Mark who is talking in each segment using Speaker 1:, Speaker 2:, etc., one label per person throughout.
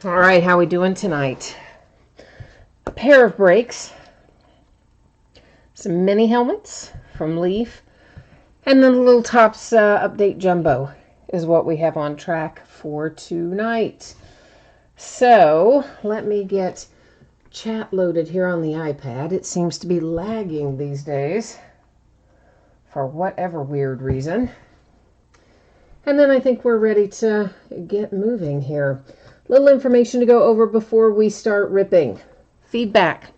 Speaker 1: All right, how we doing tonight? A pair of breaks, some mini helmets from Leaf, and then the little Topps Update Jumbo is what we have on track for tonight. So let me get chat loaded here on the iPad. It seems to be lagging these days for whatever weird reason. And then I think we're ready to get moving here. Little information to go over before we start ripping. Feedback.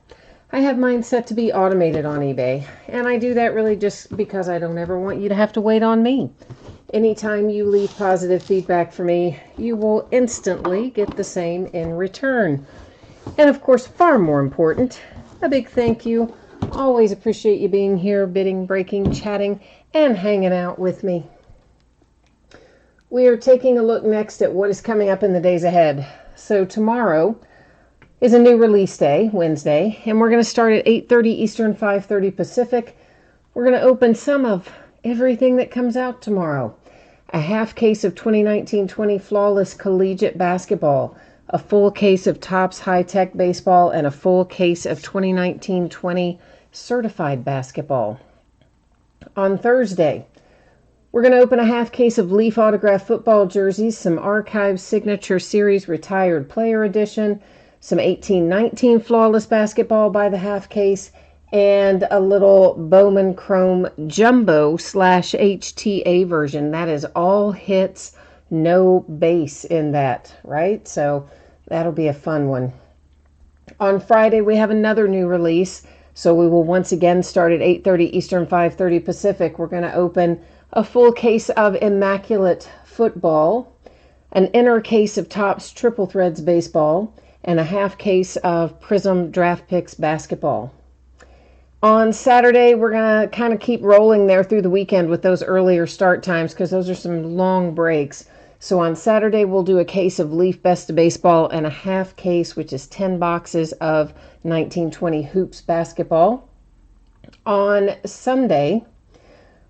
Speaker 1: I have mine set to be automated on eBay, and I do that really just because I don't ever want you to have to wait on me. Anytime you leave positive feedback for me, you will instantly get the same in return. And of course, far more important, a big thank you. Always appreciate you being here, bidding, breaking, chatting, and hanging out with me. We are taking a look next at what is coming up in the days ahead. So tomorrow is a new release day, Wednesday, and we're going to start at 8:30 Eastern, 5:30 Pacific. We're going to open some of everything that comes out tomorrow. A half case of 2019-20 Flawless Collegiate Basketball, a full case of Topps High-Tech Baseball, and a full case of 2019-20 Certified Basketball. On Thursday, we're going to open a half case of Leaf Autograph Football jerseys, some Archives Signature Series Retired Player Edition, some 18-19 Flawless Basketball by the half case, and a little Bowman Chrome Jumbo / HTA version. That is all hits, no base in that, right? So that'll be a fun one. On Friday, we have another new release. So we will once again start at 8:30 Eastern, 5:30 Pacific. We're going to open a full case of Immaculate Football, an inner case of Topps Triple Threads Baseball, and a half case of Prism Draft Picks Basketball. On Saturday, we're going to kind of keep rolling there through the weekend with those earlier start times because those are some long breaks. So on Saturday, we'll do a case of Leaf Best of Baseball and a half case, which is 10 boxes of 1920 Hoops Basketball. On Sunday,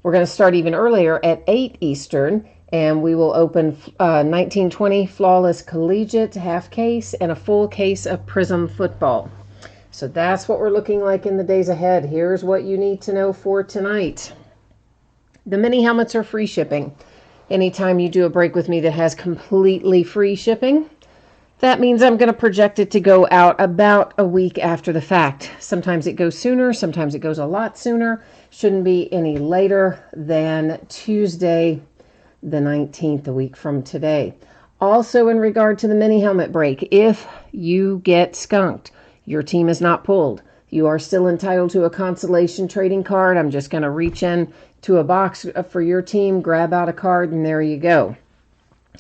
Speaker 1: we're going to start even earlier at 8 Eastern, and we will open 1920 Flawless Collegiate half case and a full case of Prism Football. So that's what we're looking like in the days ahead. Here's what you need to know for tonight. The mini helmets are free shipping. Anytime you do a break with me that has completely free shipping, that means I'm going to project it to go out about a week after the fact. Sometimes it goes sooner, sometimes it goes a lot sooner. Shouldn't be any later than Tuesday the 19th, a week from today. Also, in regard to the mini helmet break, if you get skunked, your team is not pulled, you are still entitled to a consolation trading card. I'm just going to reach in to a box for your team, grab out a card, and there you go.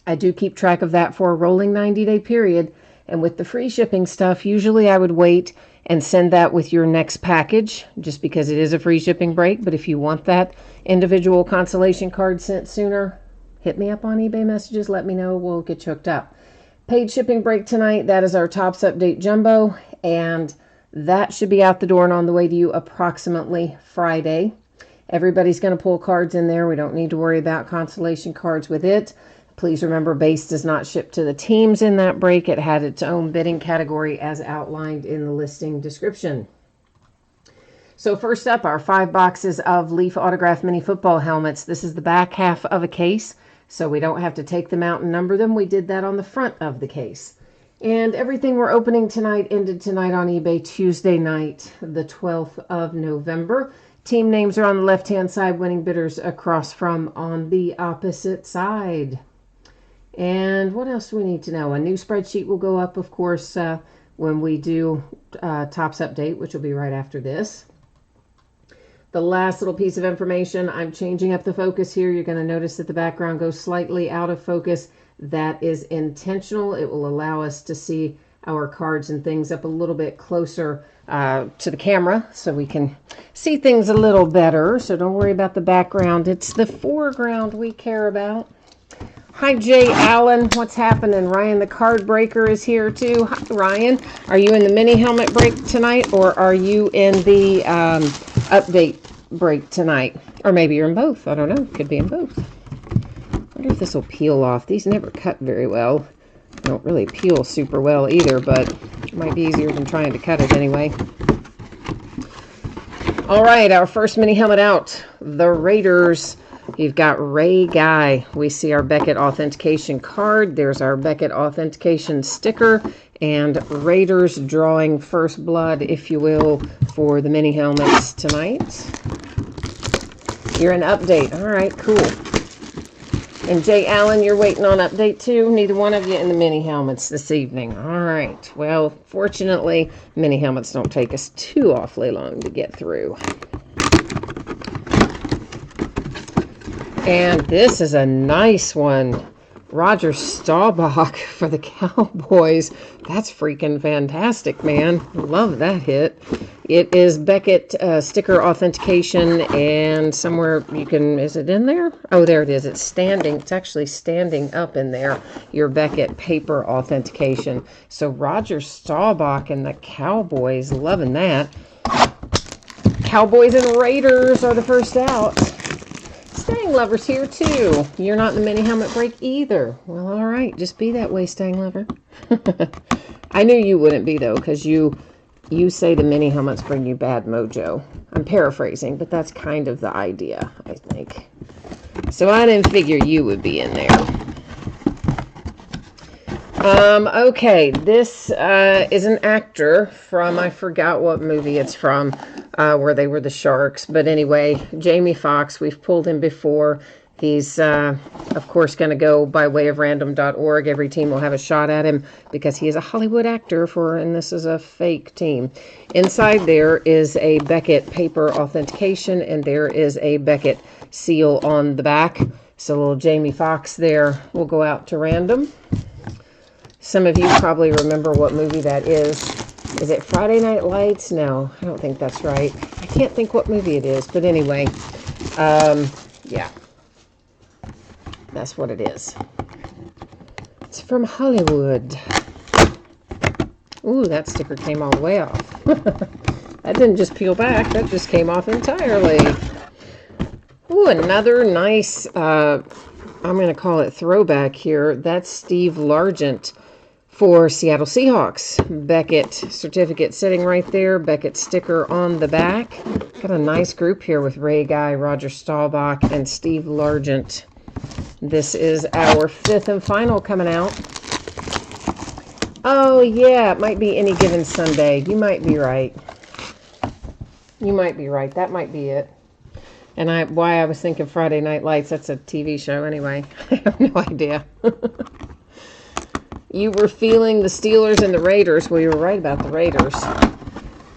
Speaker 1: I do keep track of that for a rolling 90-day period. And with the free shipping stuff, usually I would wait and send that with your next package just because it is a free shipping break. But if you want that individual consolation card sent sooner, hit me up on eBay messages. Let me know. We'll get you hooked up. Paid shipping break tonight. That is our Topps Update Jumbo. And that should be out the door and on the way to you approximately Friday. Everybody's going to pull cards in there. We don't need to worry about consolation cards with it. Please remember, base does not ship to the teams in that break. It had its own bidding category as outlined in the listing description. So first up, our 5 boxes of Leaf Autograph Mini Football helmets. This is the back half of a case, so we don't have to take them out and number them. We did that on the front of the case. And everything we're opening tonight ended tonight on eBay Tuesday night, the 12th of November. Team names are on the left-hand side, winning bidders across from on the opposite side. And what else do we need to know? A new spreadsheet will go up, of course, when we do Topps Update, which will be right after this. The last little piece of information, I'm changing up the focus here. You're going to notice that the background goes slightly out of focus. That is intentional. It will allow us to see our cards and things up a little bit closer to the camera so we can see things a little better. So don't worry about the background. It's the foreground we care about. Hi, Jay Allen. What's happening? Ryan the Card Breaker is here too. Hi, Ryan. Are you in the mini helmet break tonight, or are you in the update break tonight? Or maybe you're in both. I don't know. Could be in both. I wonder if this will peel off. These never cut very well. Don't really peel super well either, but it might be easier than trying to cut it anyway. All right, our first mini helmet out. The Raiders. You've got Ray Guy. We see our Beckett authentication card. There's our Beckett authentication sticker. And Raiders drawing first blood, if you will, for the mini helmets tonight. You're an update. All right, cool. And Jay Allen, you're waiting on update too? Neither one of you in the mini helmets this evening. All right. Well, fortunately, mini helmets don't take us too awfully long to get through. And this is a nice one. Roger Staubach for the Cowboys. That's freaking fantastic, man. Love that hit. It is Beckett sticker authentication, and somewhere you can, is it in there? Oh, there it is. It's standing. It's actually standing up in there. Your Beckett paper authentication. So Roger Staubach and the Cowboys, loving that. Cowboys and Raiders are the first out. Stang Lover's here too. You're not in the mini helmet break either. Well, all right. Just be that way, Stang Lover. I knew you wouldn't be, though, because you say the mini helmets bring you bad mojo. I'm paraphrasing, but that's kind of the idea, I think. So I didn't figure you would be in there. Okay, this is an actor from, I forgot what movie it's from, where they were the sharks. But anyway, Jamie Foxx, we've pulled him before. He's, of course, going to go by way of random.org. Every team will have a shot at him because he is a Hollywood actor and this is a fake team. Inside there is a Beckett paper authentication, and there is a Beckett seal on the back. So little Jamie Foxx there will go out to random. Some of you probably remember what movie that is. Is it Friday Night Lights? No, I don't think that's right. I can't think what movie it is, but anyway, yeah, that's what it is. It's from Hollywood. Ooh, that sticker came all the way off. That didn't just peel back, that just came off entirely. Ooh, another nice, I'm going to call it throwback here. That's Steve Largent for Seattle Seahawks. Beckett certificate sitting right there. Beckett sticker on the back. Got a nice group here with Ray Guy, Roger Staubach, and Steve Largent. This is our fifth and final coming out. Oh, yeah, it might be Any Given Sunday. You might be right. You might be right. That might be it. And why I was thinking Friday Night Lights, that's a TV show anyway. I have no idea. You were feeling the Steelers and the Raiders. Well, you were right about the Raiders.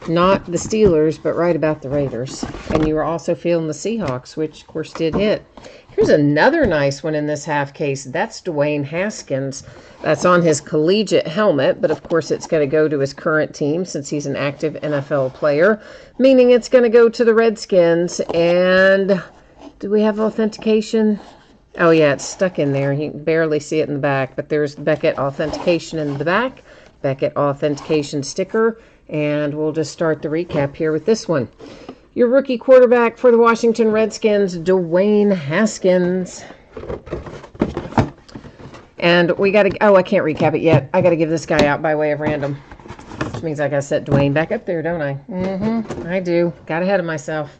Speaker 1: Not the Steelers, but right about the Raiders. And you were also feeling the Seahawks, which, of course, did hit. Here's another nice one in this half case. That's Dwayne Haskins. That's on his collegiate helmet, but, of course, it's going to go to his current team since he's an active NFL player, meaning it's going to go to the Redskins. And do we have authentication? Oh, yeah, it's stuck in there. You can barely see it in the back, but there's Beckett authentication in the back, Beckett authentication sticker, and we'll just start the recap here with this one. Your rookie quarterback for the Washington Redskins, Dwayne Haskins. And we got to, oh, I can't recap it yet. I got to give this guy out by way of random, which means I got to set Dwayne back up there, don't I? I do. Got ahead of myself.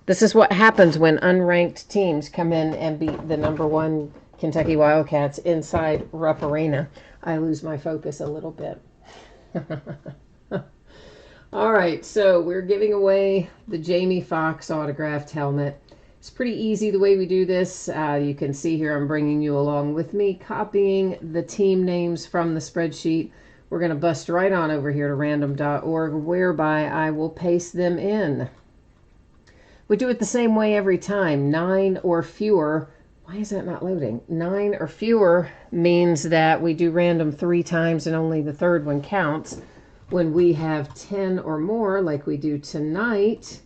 Speaker 1: This is what happens when unranked teams come in and beat the #1 Kentucky Wildcats inside Rupp Arena. I lose my focus a little bit. All right, so we're giving away the Jamie Foxx autographed helmet. It's pretty easy the way we do this. You can see here I'm bringing you along with me, copying the team names from the spreadsheet. We're going to bust right on over here to random.org, whereby I will paste them in. We do it the same way every time. 9 or fewer. Why is that not loading? 9 or fewer means that we do random 3 times and only the third one counts. When we have 10 or more, like we do tonight,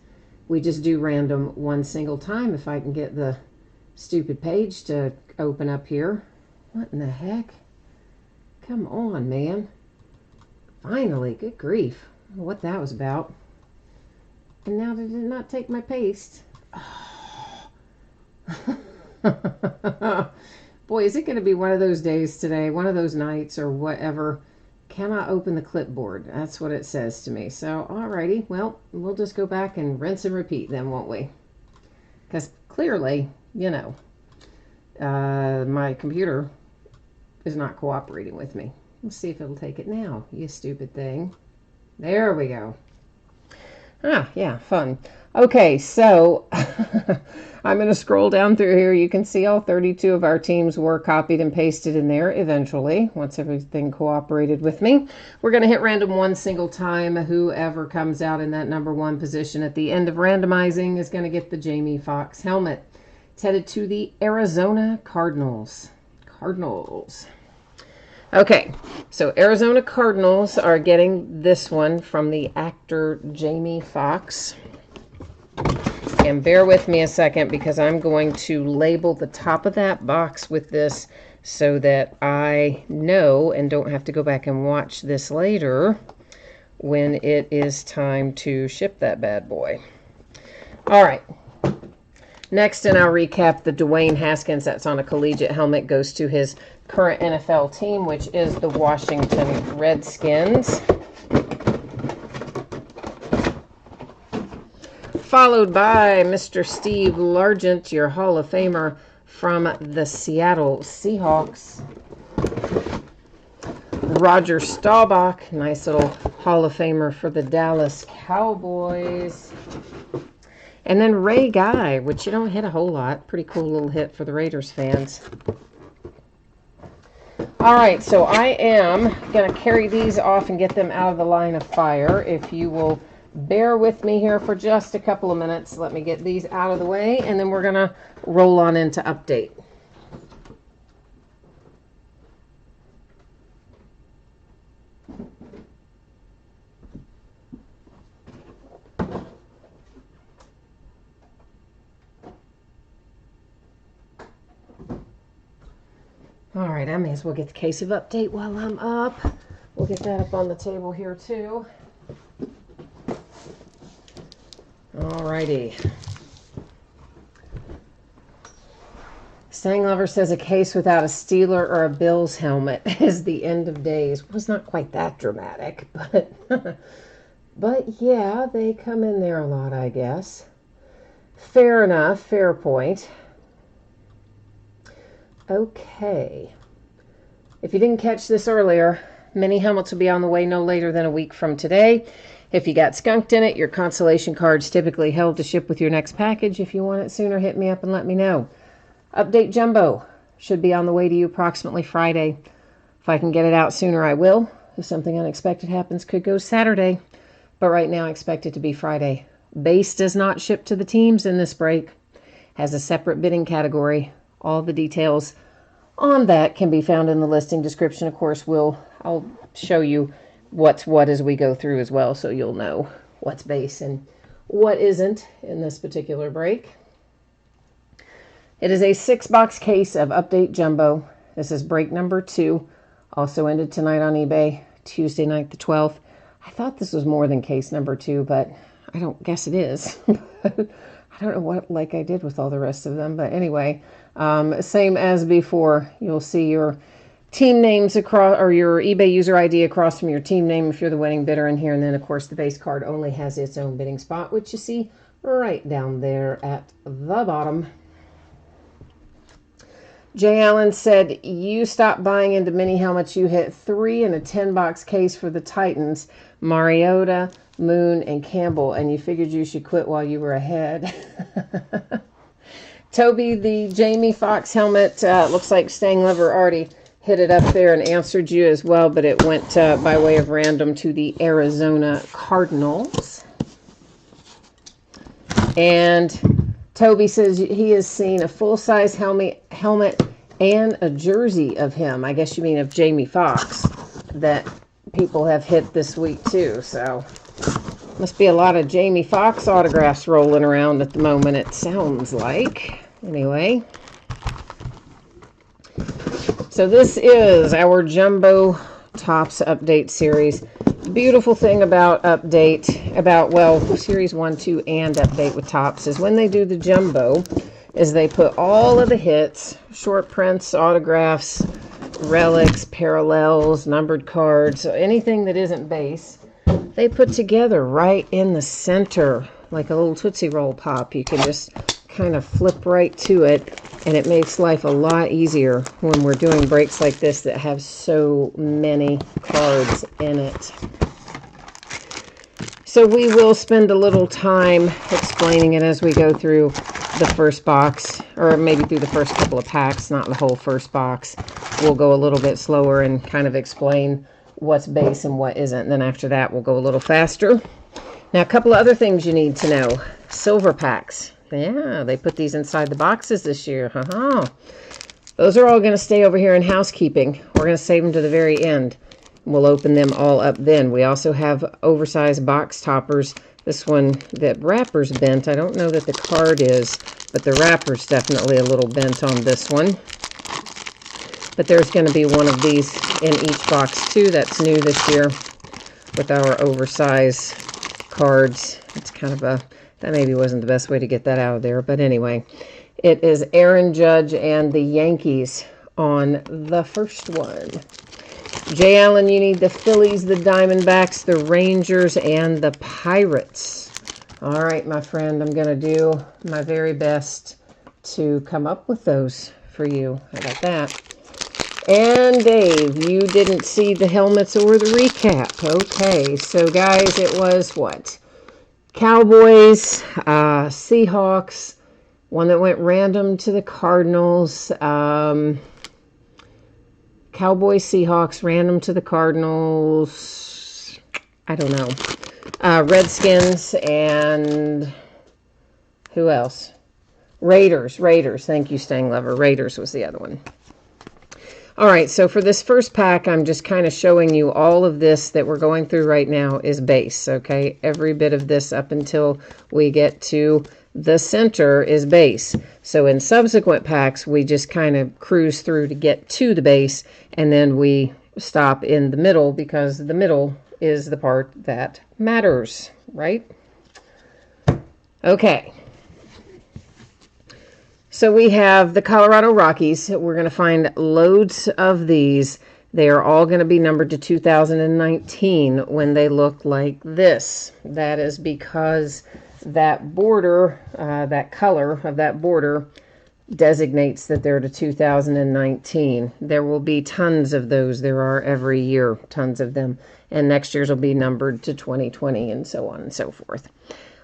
Speaker 1: we just do random 1 single time. If I can get the stupid page to open up here. What in the heck? Come on, man. Finally, good grief. I don't know what that was about. And now they did not take my paste. Oh. Boy, is it going to be one of those days today, one of those nights or whatever. Cannot open the clipboard. That's what it says to me. So, alrighty. Well, we'll just go back and rinse and repeat then, won't we? Because clearly, you know, my computer is not cooperating with me. Let's see if it'll take it now, you stupid thing. There we go. Ah, yeah, fun. Okay, so I'm going to scroll down through here. You can see all 32 of our teams were copied and pasted in there eventually, once everything cooperated with me. We're going to hit random one single time. Whoever comes out in that number one position at the end of randomizing is going to get the Jamie Foxx helmet. It's headed to the Arizona Cardinals. Okay, so Arizona Cardinals are getting this one from the actor Jamie Foxx. And bear with me a second because I'm going to label the top of that box with this so that I know and don't have to go back and watch this later when it is time to ship that bad boy. All right. Next, and I'll recap, the Dwayne Haskins that's on a collegiate helmet goes to his current NFL team, which is the Washington Redskins. Followed by Mr. Steve Largent, your Hall of Famer from the Seattle Seahawks. Roger Staubach, nice little Hall of Famer for the Dallas Cowboys. And then Ray Guy, which you don't hit a whole lot. Pretty cool little hit for the Raiders fans. All right, so I am going to carry these off and get them out of the line of fire. If you will bear with me here for just a couple of minutes, let me get these out of the way, and then we're going to roll on into update. All right, I may as well get the case of update while I'm up. We'll get that up on the table here too. All righty. Stang Lover says a case without a Steeler or a Bills helmet is the end of days. Well, it's not quite that dramatic, but yeah, they come in there a lot, I guess. Fair enough, fair point. Okay. If you didn't catch this earlier, mini helmets will be on the way no later than a week from today. If you got skunked in it, your consolation card's typically held to ship with your next package. If you want it sooner, hit me up and let me know. Update Jumbo should be on the way to you approximately Friday. If I can get it out sooner, I will. If something unexpected happens, could go Saturday. But right now, I expect it to be Friday. Base does not ship to the teams in this break. Has a separate bidding category. All the details on that can be found in the listing description. Of course, I'll show you what's what as we go through as well, so you'll know what's base and what isn't in this particular break. It is a 6-box case of Update Jumbo. This is break number 2. Also ended tonight on eBay, Tuesday night the 12th. I thought this was more than case number 2, but I don't guess it is. I don't know what like I did with all the rest of them, but anyway, same as before. You'll see your team names across, or your eBay user ID across from your team name if you're the winning bidder in here, and then of course the base card only has its own bidding spot, which you see right down there at the bottom. Jay Allen said, you stopped buying into mini helmets. You hit 3 in a 10-box case for the Titans, Mariota, Moon, and Campbell, and you figured you should quit while you were ahead. Toby, the Jamie Foxx helmet, looks like Stang Lover already hit it up there and answered you as well, but it went by way of random to the Arizona Cardinals. And Toby says he has seen a full-size helmet and a jersey of him. I guess you mean of Jamie Foxx, that people have hit this week too. So must be a lot of Jamie Foxx autographs rolling around at the moment, it sounds like. Anyway. So this is our Jumbo Topps Update series. Beautiful thing about Series 1, 2, and Update with Topps is when they do the Jumbo, is they put all of the hits, short prints, autographs, relics, parallels, numbered cards, so anything that isn't base, they put together right in the center, like a little Tootsie Roll pop. You can just kind of flip right to it, and it makes life a lot easier when we're doing breaks like this that have so many cards in it. So we will spend a little time explaining it as we go through the first box, or maybe through the first couple of packs, not the whole first box. We'll go a little bit slower and kind of explain what's base and what isn't. And then after that, we'll go a little faster. Now, a couple of other things you need to know. Silver packs. Yeah, they put these inside the boxes this year. Those are all going to stay over here in housekeeping. We're going to save them to the very end. We'll open them all up then. We also have oversized box toppers. This one, the wrapper's bent. I don't know that the card is, but the wrapper's definitely a little bent on this one. But there's going to be one of these in each box too. That's new this year with our oversized cards. It's kind of a, that maybe wasn't the best way to get that out of there. But anyway, it is Aaron Judge and the Yankees on the first one. Jay Allen, you need the Phillies, the Diamondbacks, the Rangers, and the Pirates. All right, my friend, I'm going to do my very best to come up with those for you. How about that? And Dave, you didn't see the helmets or the recap. Okay, so guys, it was what? Cowboys, Seahawks, one that went random to the Cardinals, Cowboys, Seahawks, random to the Cardinals, I don't know, Redskins, and who else? Raiders, thank you, Stang Lover. Raiders was the other one. All right, so for this first pack, I'm just kind of showing you all of this that we're going through right now is base, okay? Every bit of this up until we get to the center is base. So in subsequent packs, we just kind of cruise through to get to the base, and then we stop in the middle because the middle is the part that matters, right? Okay. So we have the Colorado Rockies. We're going to find loads of these. They are all going to be numbered to 2019 when they look like this. That is because that border, that color of that border designates that they're to 2019. There will be tons of those. There are every year, tons of them. And next year's will be numbered to 2020 and so on and so forth.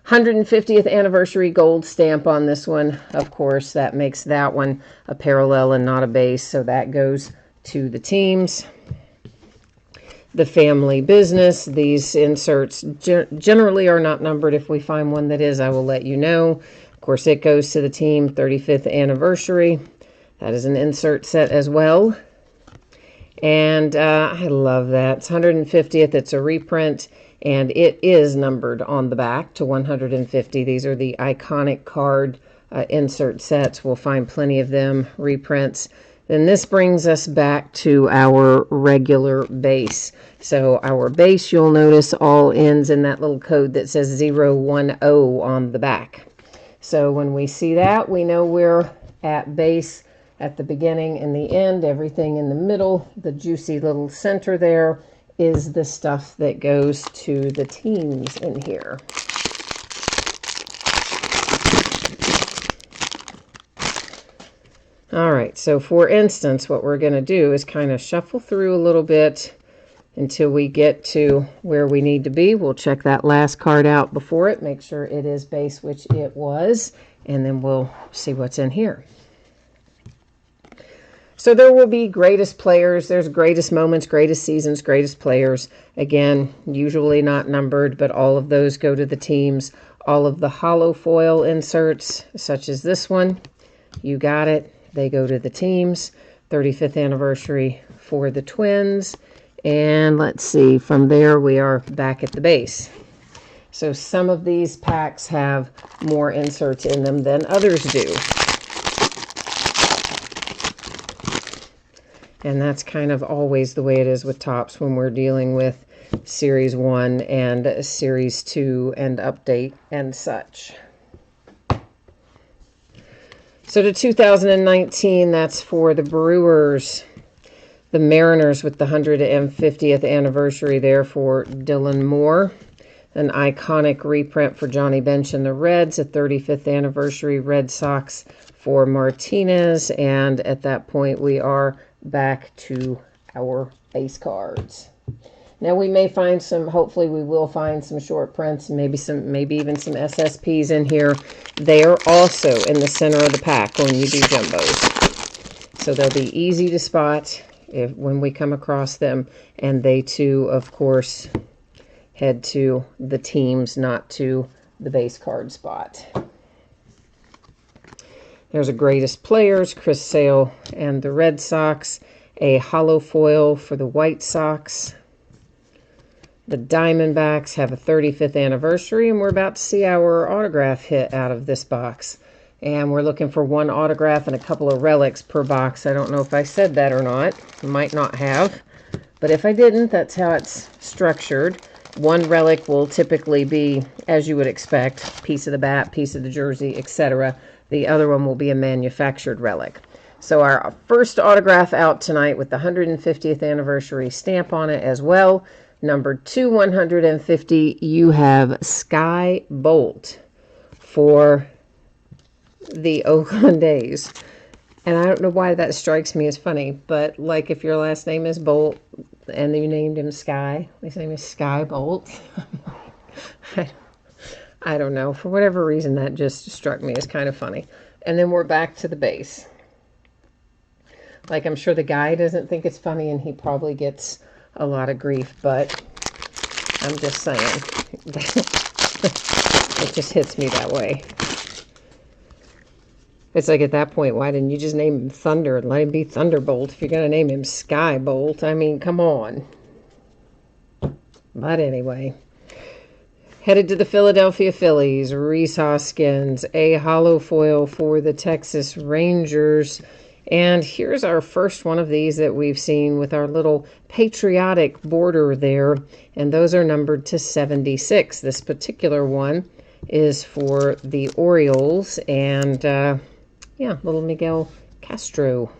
Speaker 1: 150th anniversary gold stamp on this one. Of course, that makes that one a parallel and not a base, so that goes to the teams. The family business. These inserts generally are not numbered. If we find one that is, I will let you know. Of course, it goes to the team. 35th anniversary. That is an insert set as well. And I love that. It's 150th. It's a reprint. And it is numbered on the back to 150. These are the iconic card insert sets. We'll find plenty of them, reprints. Then this brings us back to our regular base. So our base, you'll notice, all ends in that little code that says 010 on the back. So when we see that, we know we're at base at the beginning and the end. Everything in the middle, the juicy little center there, is the stuff that goes to the teams in here. All right, so for instance, what we're going to do is kind of shuffle through a little bit until we get to where we need to be. We'll check that last card out before it, make sure it is base, which it was, and then we'll see what's in here. So there will be greatest players. There's greatest moments, greatest seasons, greatest players. Again, usually not numbered, but all of those go to the teams. All of the hollow foil inserts, such as this one, you got it. They go to the teams. 35th anniversary for the Twins. And let's see, from there we are back at the base. So some of these packs have more inserts in them than others do. And that's kind of always the way it is with Topps when we're dealing with Series 1 and Series 2 and Update and such. So to 2019, that's for the Brewers. The Mariners with the 150th anniversary there for Dylan Moore. An iconic reprint for Johnny Bench and the Reds, a 35th anniversary Red Sox for Martinez. And at that point, we are back to our base cards. Now we may find some, hopefully we will find some short prints, maybe even some SSPs in here. They are also in the center of the pack when you do jumbos. So they'll be easy to spot when we come across them. And they too, of course, head to the teams, not to the base card spot. There's a greatest players, Chris Sale and the Red Sox. A hollow foil for the White Sox. The Diamondbacks have a 35th anniversary, and we're about to see our autograph hit out of this box. And we're looking for one autograph and a couple of relics per box. I don't know if I said that or not. Might not have. But if I didn't, that's how it's structured. One relic will typically be, as you would expect, piece of the bat, piece of the jersey, etc. The other one will be a manufactured relic. So our first autograph out tonight with the 150th anniversary stamp on it as well. Number 2/150, you have Sky Bolt for the Oakland A's. And I don't know why that strikes me as funny, but like if your last name is Bolt and you named him Sky, his name is Sky Bolt. I don't know. For whatever reason, that just struck me as kind of funny. And then we're back to the base. Like, I'm sure the guy doesn't think it's funny, and he probably gets a lot of grief, but I'm just saying. It just hits me that way. It's like, at that point, why didn't you just name him Thunder and let him be Thunderbolt if you're going to name him Skybolt? I mean, come on. But anyway. Headed to the Philadelphia Phillies, Rhys Hoskins, a hollow foil for the Texas Rangers. And here's our first one of these that we've seen with our little patriotic border there. And those are numbered to 76. This particular one is for the Orioles and, little Miguel Castro.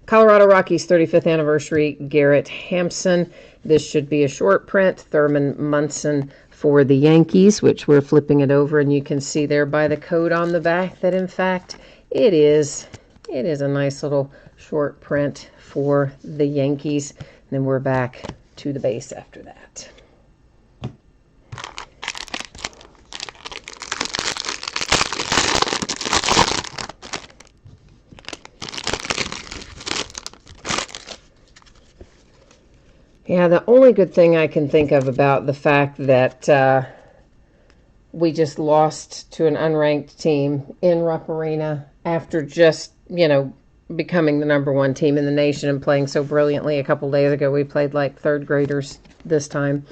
Speaker 1: Colorado Rockies 35th anniversary, Garrett Hampson. This should be a short print. Thurman Munson for the Yankees, which we're flipping it over, and you can see there by the code on the back that, in fact, it is a nice little short print for the Yankees. And then we're back to the base after that. Yeah, the only good thing I can think of about the fact that we just lost to an unranked team in Rupp Arena after just, becoming the #1 team in the nation and playing so brilliantly a couple days ago. We played like third graders this time.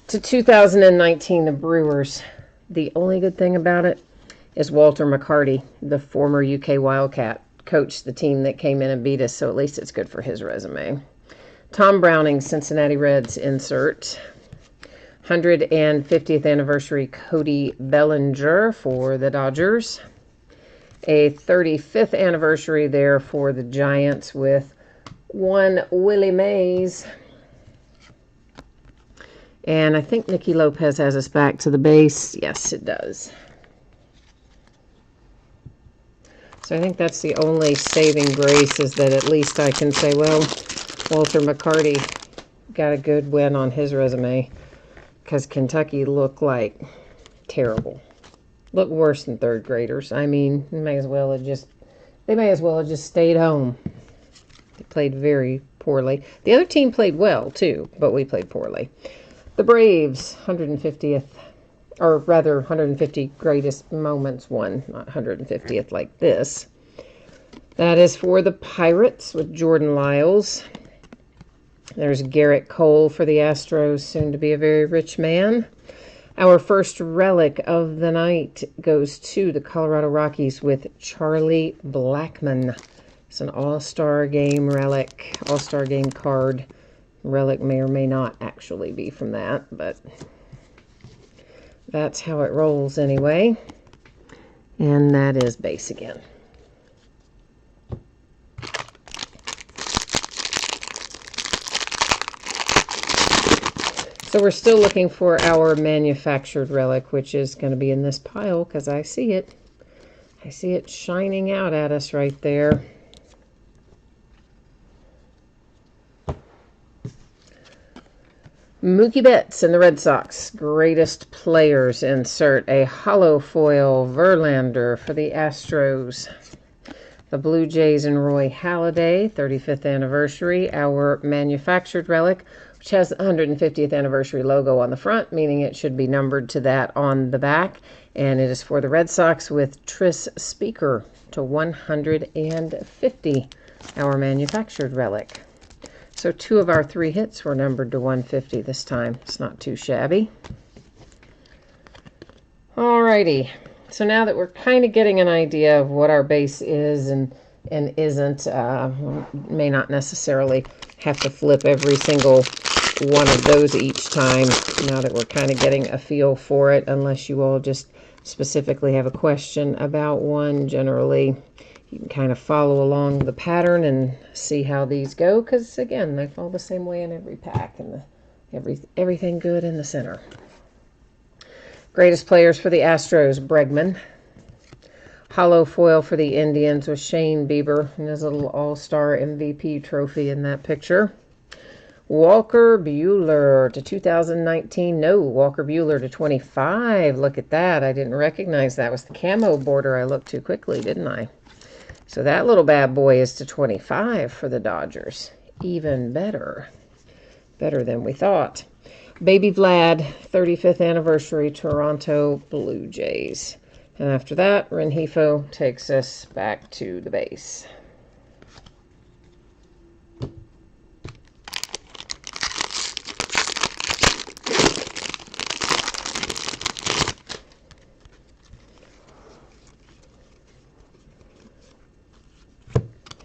Speaker 1: To 2019, the Brewers. The only good thing about it is Walter McCarty, the former UK Wildcat, coached the team that came in and beat us, so at least it's good for his resume. Tom Browning, Cincinnati Reds insert. 150th anniversary Cody Bellinger for the Dodgers. A 35th anniversary there for the Giants with one Willie Mays. And I think Nicky Lopez has us back to the base. Yes, it does. So I think that's the only saving grace, is that at least I can say, well, Walter McCarty got a good win on his resume, because Kentucky looked like terrible. Looked worse than third graders. I mean, they may as well have just stayed home. They played very poorly. The other team played well too, but we played poorly. The Braves, 150th, or rather 150 greatest moments one, not 150th like this. That is for the Pirates with Jordan Lyles. There's Garrett Cole for the Astros, soon to be a very rich man. Our first relic of the night goes to the Colorado Rockies with Charlie Blackmon. It's an All-Star Game relic, All-Star Game card. Relic may or may not actually be from that, but that's how it rolls anyway. And that is base again. So we're still looking for our manufactured relic, which is going to be in this pile because I see it. I see it shining out at us right there. Mookie Betts and the Red Sox. Greatest players. Insert a hollow foil Verlander for the Astros. The Blue Jays and Roy Halladay, 35th anniversary. Our manufactured relic, which has the 150th anniversary logo on the front, meaning it should be numbered to that on the back. And it is for the Red Sox with Tris Speaker to 150, our manufactured relic. So 2 of our 3 hits were numbered to 150 this time. It's not too shabby. Alrighty. So now that we're kind of getting an idea of what our base is and isn't, may not necessarily have to flip every single one of those each time. Now that we're kind of getting a feel for it, unless you all just specifically have a question about one, generally you can kind of follow along the pattern and see how these go, because again, they fall the same way in every pack, and everything good in the center. Greatest players for the Astros, Bregman. Hollow foil for the Indians with Shane Bieber and his little All-Star MVP trophy in that picture. Walker Buehler to 2019. No, Walker Buehler to 25. Look at that. I didn't recognize that was the camo border. I looked too quickly, didn't I? So that little bad boy is to 25 for the Dodgers. Even better. Better than we thought. Baby Vlad, 35th anniversary, Toronto Blue Jays. And after that, Rengifo takes us back to the base.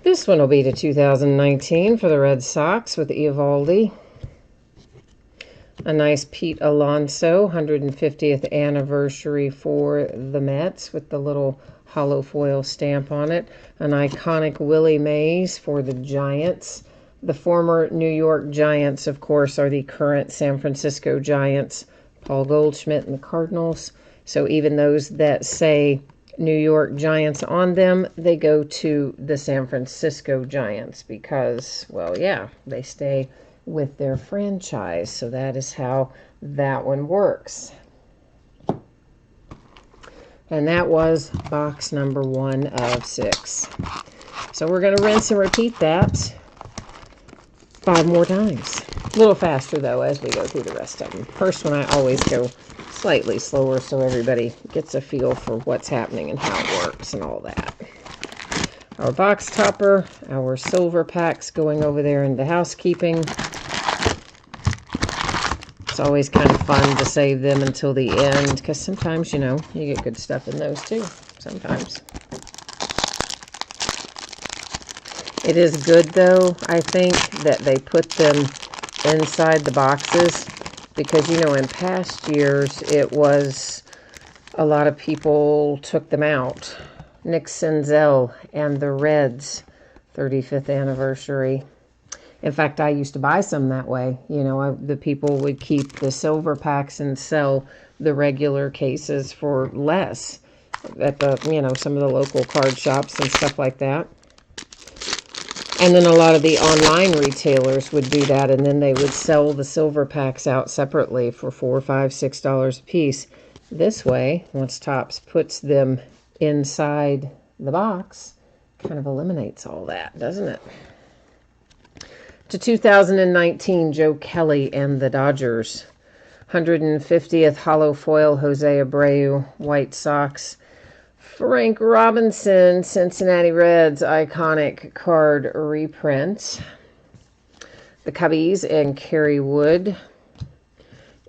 Speaker 1: This one will be to 2019 for the Red Sox with Eovaldi. A nice Pete Alonso, 150th anniversary for the Mets with the little hollow foil stamp on it. An iconic Willie Mays for the Giants. The former New York Giants, of course, are the current San Francisco Giants. Paul Goldschmidt and the Cardinals. So even those that say New York Giants on them, they go to the San Francisco Giants because, well, yeah, they stay with their franchise. So that is how that one works. And that was box number 1 of 6. So we're going to rinse and repeat that 5 more times. A little faster, though, as we go through the rest of them. First one, I always go slightly slower so everybody gets a feel for what's happening and how it works and all that. Our box topper, our silver packs going over there into housekeeping. It's always kind of fun to save them until the end because sometimes, you know, you get good stuff in those too. Sometimes. It is good, though, I think, that they put them inside the boxes because, you know, in past years, it was a lot of people took them out. Nick Senzel and the Reds, 35th anniversary. In fact, I used to buy some that way. You know, the people would keep the silver packs and sell the regular cases for less at the, you know, some of the local card shops and stuff like that. And then a lot of the online retailers would do that, and then they would sell the silver packs out separately for $4, $5, $6 a piece. This way, once Topps puts them inside the box, kind of eliminates all that, doesn't it? To 2019, Joe Kelly and the Dodgers. 150th hollow foil, Jose Abreu, White Sox. Frank Robinson, Cincinnati Reds, iconic card reprint. The Cubbies and Kerry Wood.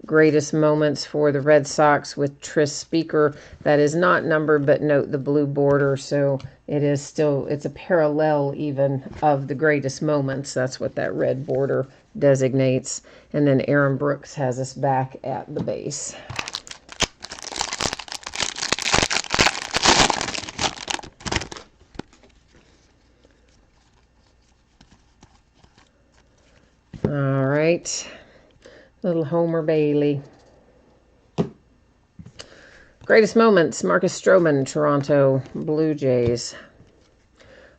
Speaker 1: Greatest moments for the Red Sox with Tris Speaker. That is not numbered, but note the blue border, so it is still, it's a parallel even of the greatest moments. That's what that red border designates. And then Aaron Brooks has us back at the base. All right. Little Homer Bailey. Greatest moments, Marcus Stroman, Toronto Blue Jays.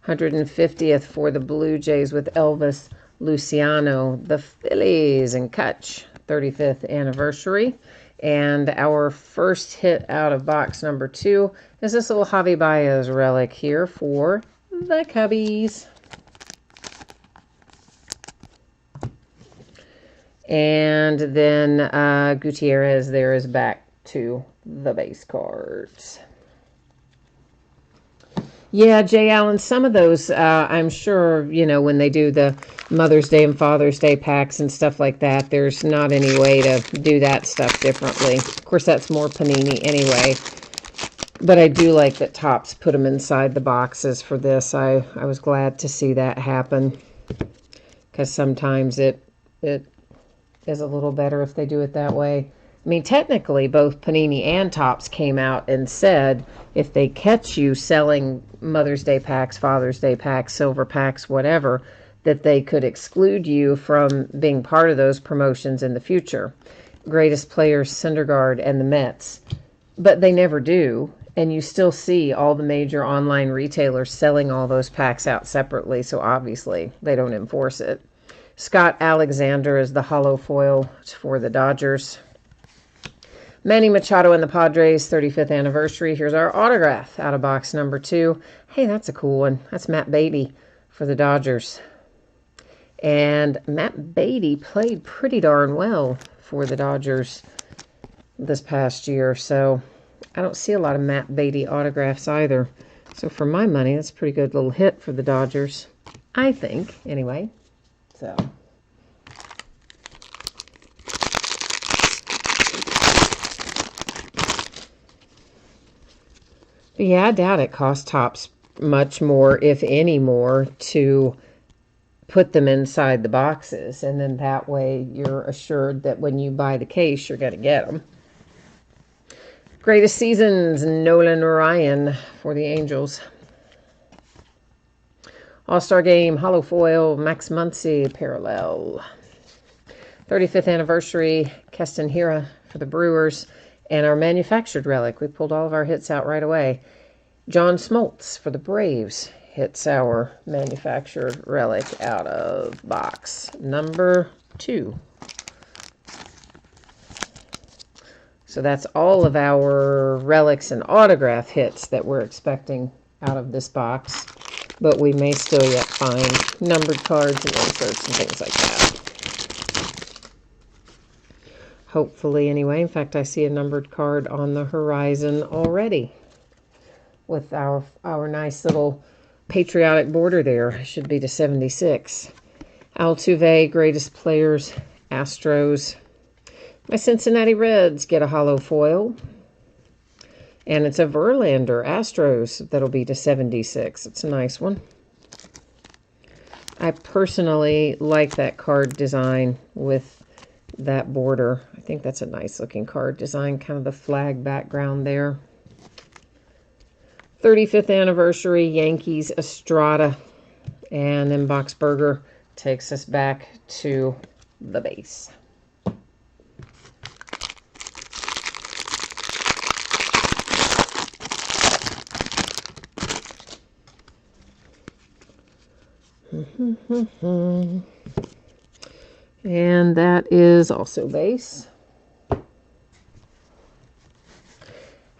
Speaker 1: 150th for the Blue Jays with Elvis Luciano. The Phillies and Kutch, 35th anniversary. And our first hit out of box number 2 is this little Javi Baez relic here for the Cubbies. And then Gutierrez there is back to the base cards. Yeah, Jay Allen, some of those, I'm sure, you know, when they do the Mother's Day and Father's Day packs and stuff like that, there's not any way to do that stuff differently. Of course, that's more Panini anyway. But I do like that Topps put them inside the boxes for this. I was glad to see that happen, because sometimes it is a little better if they do it that way. I mean, technically, both Panini and Topps came out and said if they catch you selling Mother's Day packs, Father's Day packs, silver packs, whatever, that they could exclude you from being part of those promotions in the future. Greatest players, Syndergaard and the Mets. But they never do, and you still see all the major online retailers selling all those packs out separately, so obviously they don't enforce it. Scott Alexander is the hollow foil for the Dodgers. Manny Machado and the Padres, 35th anniversary. Here's our autograph out of box number 2. Hey, that's a cool one. That's Matt Beatty for the Dodgers. And Matt Beatty played pretty darn well for the Dodgers this past year. So I don't see a lot of Matt Beatty autographs either. So for my money, that's a pretty good little hit for the Dodgers. I think, anyway. So... But yeah, I doubt it costs Topps much more, if any more, to put them inside the boxes. And then that way you're assured that when you buy the case, you're going to get them. Greatest seasons, Nolan Ryan for the Angels. All-Star Game, hollow foil, Max Muncy, parallel. 35th anniversary, Keston Hiura for the Brewers. And our manufactured relic, we pulled all of our hits out right away. John Smoltz for the Braves hits our manufactured relic out of box number 2. So that's all of our relics and autograph hits that we're expecting out of this box. But we may still yet find numbered cards and inserts and things like that. Hopefully, anyway. In fact, I see a numbered card on the horizon already with our nice little patriotic border there. It should be to 76. Altuve, greatest players, Astros. My Cincinnati Reds get a hollow foil. And it's a Verlander, Astros, that'll be to 76. It's a nice one. I personally like that card design with that border. I think that's a nice looking card design, kind of the flag background there. 35th anniversary, Yankees, Estrada. And then Boxberger takes us back to the base. And that is also base.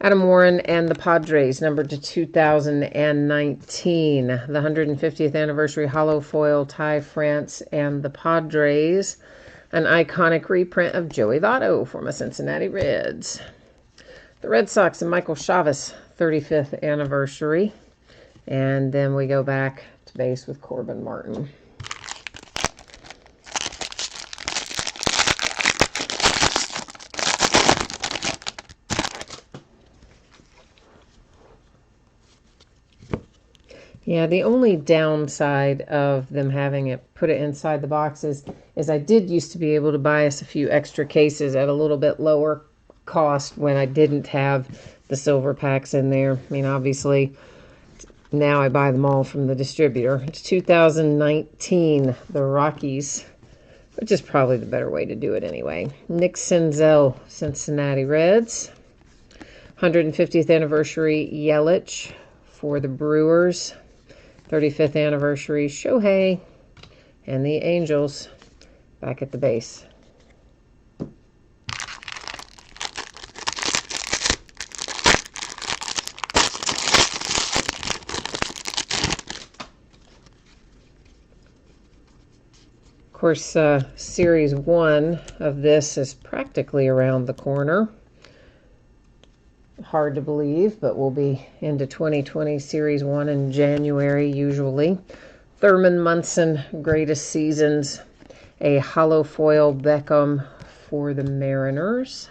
Speaker 1: Adam Warren and the Padres, numbered to 2019. The 150th anniversary hollow foil, Ty France and the Padres. An iconic reprint of Joey Votto for my Cincinnati Reds. The Red Sox and Michael Chavis, 35th anniversary. And then we go back to base with Corbin Martin. Yeah, the only downside of them having it put it inside the boxes is I did used to be able to buy us a few extra cases at a little bit lower cost when I didn't have the silver packs in there. I mean, obviously, now I buy them all from the distributor. It's 2019, the Rockies which is probably the better way to do it anyway. Nick Senzel, Cincinnati Reds. 150th anniversary Yelich for the Brewers. 35th anniversary Shohei and the Angels back at the base. Of course, Series 1 of this is practically around the corner. Hard to believe, but we'll be into 2020 Series 1 in January usually. Thurman Munson, Greatest Seasons. A hollow foil Beckham for the Mariners.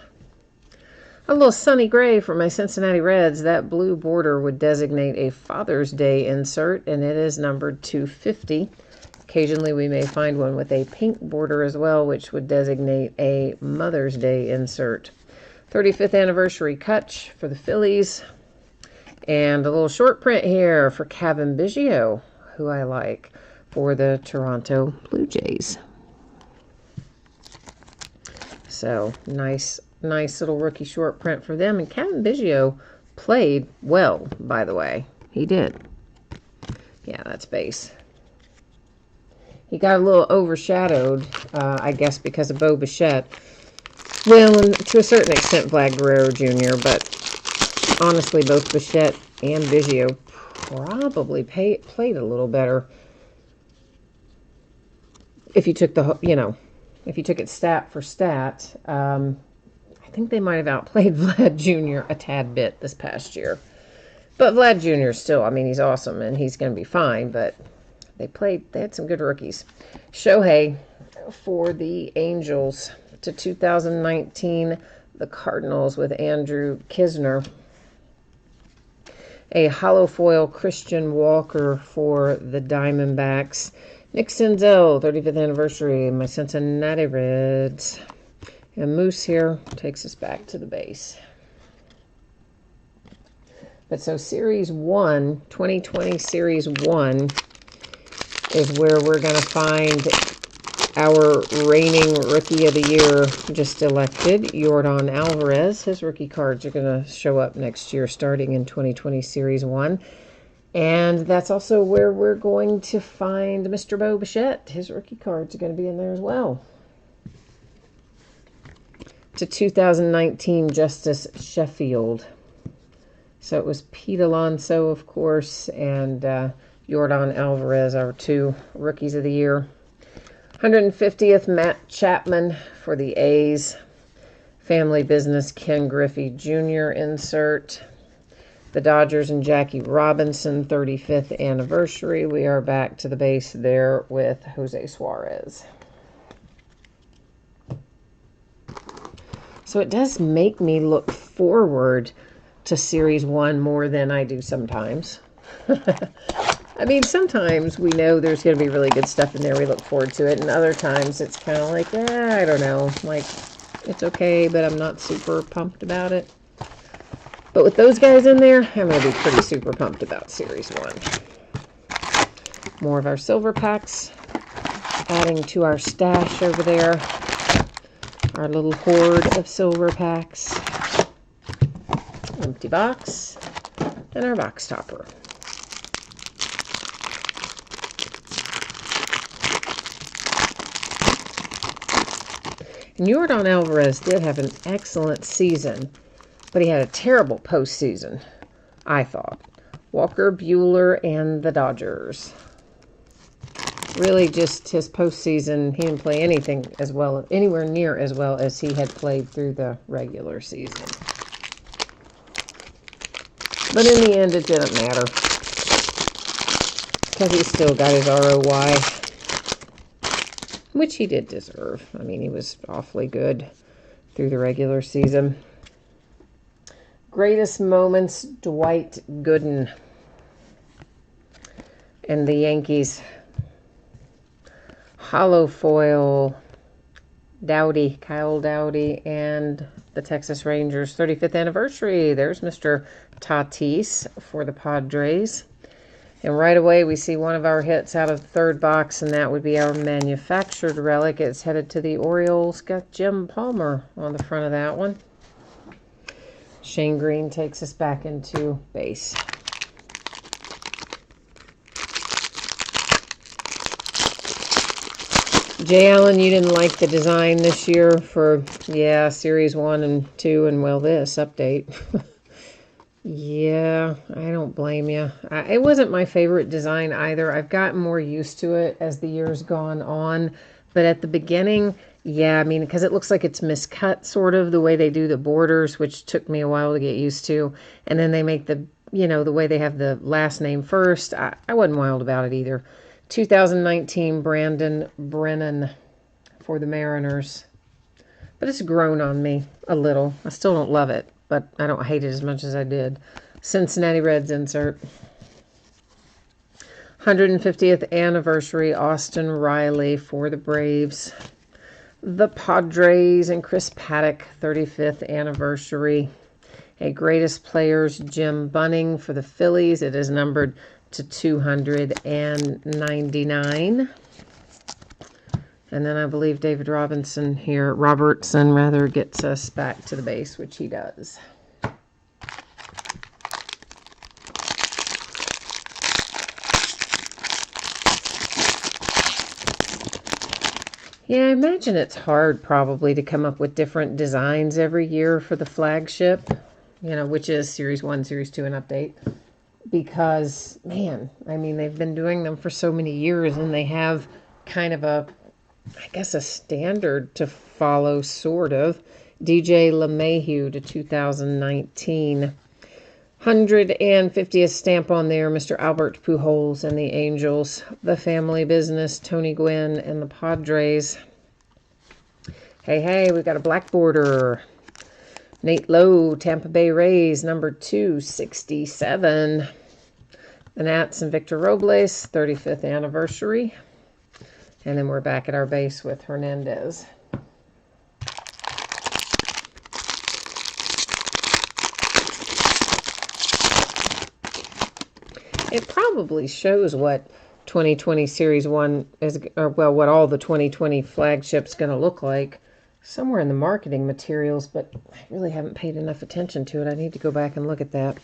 Speaker 1: A little Sonny Gray for my Cincinnati Reds. That blue border would designate a Father's Day insert, and it is numbered 250. Occasionally we may find one with a pink border as well, which would designate a Mother's Day insert. 35th anniversary Kutch for the Phillies. And a little short print here for Cavan Biggio, who I like, for the Toronto Blue Jays. So nice little rookie short print for them. And Cavan Biggio played well, by the way. He did. Yeah, that's base. He got a little overshadowed, I guess, because of Bo Bichette. Well, and to a certain extent, Vlad Guerrero Jr., but honestly, both Bichette and Biggio probably played a little better. If you took if you took it stat for stat, I think they might have outplayed Vlad Jr. a tad bit this past year. But Vlad Jr. still, I mean, he's awesome and he's going to be fine, but they had some good rookies. Shohei for the Angels to 2019, the Cardinals with Andrew Kisner. A hollow foil Christian Walker for the Diamondbacks. Nick Senzel, 35th anniversary, my Cincinnati Reds. And Moose here takes us back to the base. But so Series 1, 2020 Series 1, is where we're going to find our reigning Rookie of the Year just elected, Yordan Alvarez. His rookie cards are going to show up next year starting in 2020 Series 1. And that's also where we're going to find Mr. Bo Bichette. His rookie cards are going to be in there as well. To 2019 Justice Sheffield. So it was Pete Alonso, of course, and Yordan Alvarez, our two Rookies of the Year. 150th Matt Chapman for the A's. Family Business Ken Griffey Jr. insert. The Dodgers and Jackie Robinson 35th anniversary. We are back to the base there with Jose Suarez. So it does make me look forward to Series 1 more than I do sometimes. I mean, sometimes we know there's going to be really good stuff in there. We look forward to it. And other times it's kind of like, I don't know. Like, it's okay, but I'm not super pumped about it. But with those guys in there, I'm going to be pretty super pumped about Series 1. More of our silver packs. Adding to our stash over there. Our little hoard of silver packs. Empty box. And our box topper. And Yordan Alvarez did have an excellent season, but he had a terrible postseason, I thought. Walker Buehler and the Dodgers. Really just his postseason, he didn't play anything as well, anywhere near as well as he had played through the regular season. But in the end, it didn't matter. Because he still got his ROY. Which he did deserve. I mean, he was awfully good through the regular season. Greatest moments, Dwight Gooden. And the Yankees. Hollow foil, Dowdy, Kyle Dowdy, and the Texas Rangers 35th anniversary. There's Mr. Tatis for the Padres. And right away, we see one of our hits out of the third box, and that would be our manufactured relic. It's headed to the Orioles. Got Jim Palmer on the front of that one. Shane Green takes us back into base. Jay Allen, you didn't like the design this year for, Series 1 and 2, and, well, this update. Yeah, I don't blame you. It wasn't my favorite design either. I've gotten more used to it as the year's gone on. But at the beginning, yeah, I mean, because it looks like it's miscut, sort of, the way they do the borders, which took me a while to get used to. And then they make the, the way they have the last name first. I wasn't wild about it either. 2019 Brandon Brennan for the Mariners. But it's grown on me a little. I still don't love it, but I don't hate it as much as I did. Cincinnati Reds insert. 150th anniversary Austin Riley for the Braves. The Padres and Chris Paddock, 35th anniversary. A greatest players Jim Bunning for the Phillies. It is numbered to 299. And then I believe David Robertson gets us back to the base, which he does. Yeah, I imagine it's hard probably to come up with different designs every year for the flagship, which is Series 1, Series 2, and Update. Because, man, I mean, they've been doing them for so many years, and they have kind of a standard to follow, sort of. DJ LeMahieu to 2019. 150th stamp on there, Mr. Albert Pujols and the Angels. The Family Business, Tony Gwynn and the Padres. Hey, we got a black border. Nate Lowe, Tampa Bay Rays, number 267. The Nats and Victor Robles, 35th anniversary. And then we're back at our base with Hernandez. It probably shows what 2020 Series 1 is, or what all the 2020 flagship's going to look like somewhere in the marketing materials, but I really haven't paid enough attention to it. I need to go back and look at that.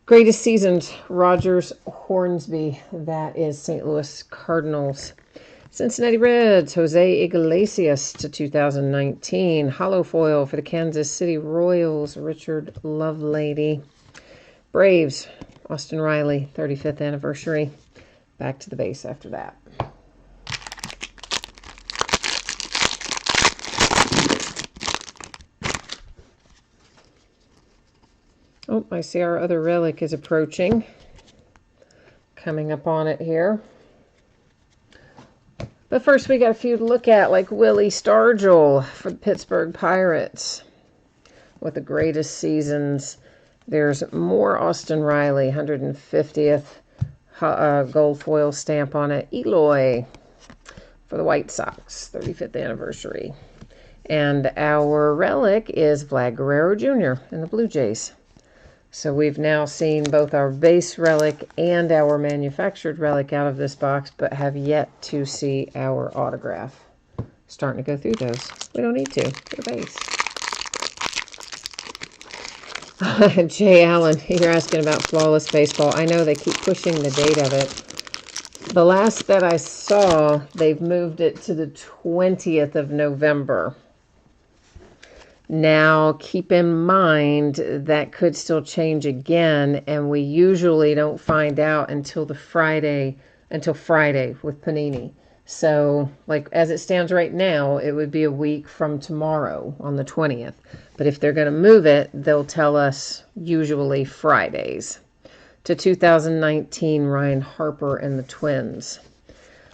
Speaker 1: Greatest seasons, Rogers Hornsby. That is St. Louis Cardinals. Cincinnati Reds, Jose Iglesias to 2019. Hollow foil for the Kansas City Royals, Richard Lovelady. Braves, Austin Riley, 35th anniversary. Back to the base after that. Oh, I see our other relic is approaching. Coming up on it here. But first we got a few to look at, like Willie Stargell for the Pittsburgh Pirates. With the greatest seasons. There's more Austin Riley, 150th gold foil stamp on it. Eloy for the White Sox, 35th anniversary. And our relic is Vlad Guerrero Jr. in the Blue Jays. So we've now seen both our base relic and our manufactured relic out of this box, but have yet to see our autograph. Starting to go through those. We don't need to. They're base. Jay Allen, you're asking about Flawless Baseball. I know they keep pushing the date of it. The last that I saw, they've moved it to the 20th of November. Now, keep in mind that could still change again, and we usually don't find out until Friday with Panini. So, like, as it stands right now, it would be a week from tomorrow on the 20th. But if they're going to move it, they'll tell us usually Fridays. To 2019, Ryan Harper and the Twins.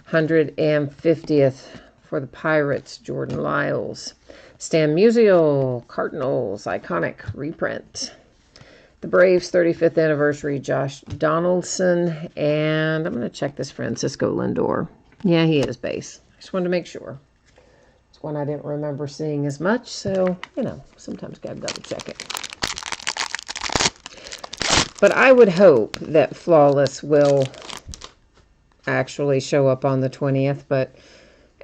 Speaker 1: 150th for the Pirates, Jordan Lyles. Stan Musial, Cardinals, iconic reprint. The Braves 35th anniversary, Josh Donaldson. And I'm going to check this Francisco Lindor. Yeah, he is base. I just wanted to make sure. It's one I didn't remember seeing as much, so, sometimes got to double check it. But I would hope that Flawless will actually show up on the 20th. But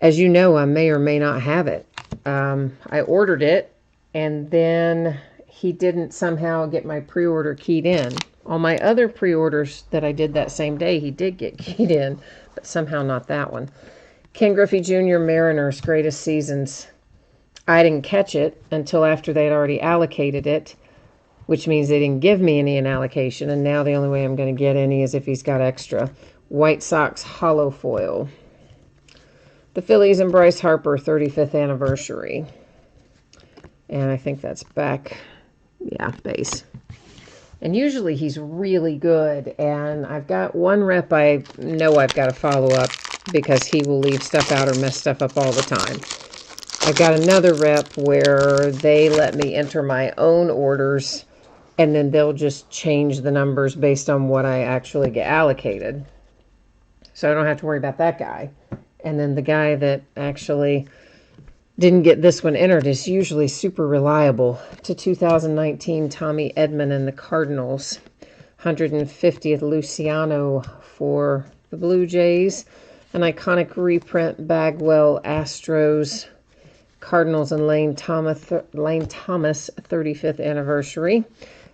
Speaker 1: as you know, I may or may not have it. I ordered it, and then he didn't somehow get my pre-order keyed in. All my other pre-orders that I did that same day, he did get keyed in, but somehow not that one. Ken Griffey Jr. Mariners Greatest Seasons. I didn't catch it until after they had already allocated it, which means they didn't give me any in allocation, and now the only way I'm going to get any is if he's got extra. White Sox Hollow Foil. The Phillies and Bryce Harper 35th anniversary. And I think that's back, yeah, base. And usually he's really good, and I've got one rep I know I've got to follow up because he will leave stuff out or mess stuff up all the time. I've got another rep where they let me enter my own orders, and then they'll just change the numbers based on what I actually get allocated. So I don't have to worry about that guy. And then the guy that actually didn't get this one entered is usually super reliable. To 2019, Tommy Edman and the Cardinals. 150th Luciano for the Blue Jays. An iconic reprint, Bagwell Astros. Cardinals and Lane Thomas 35th anniversary.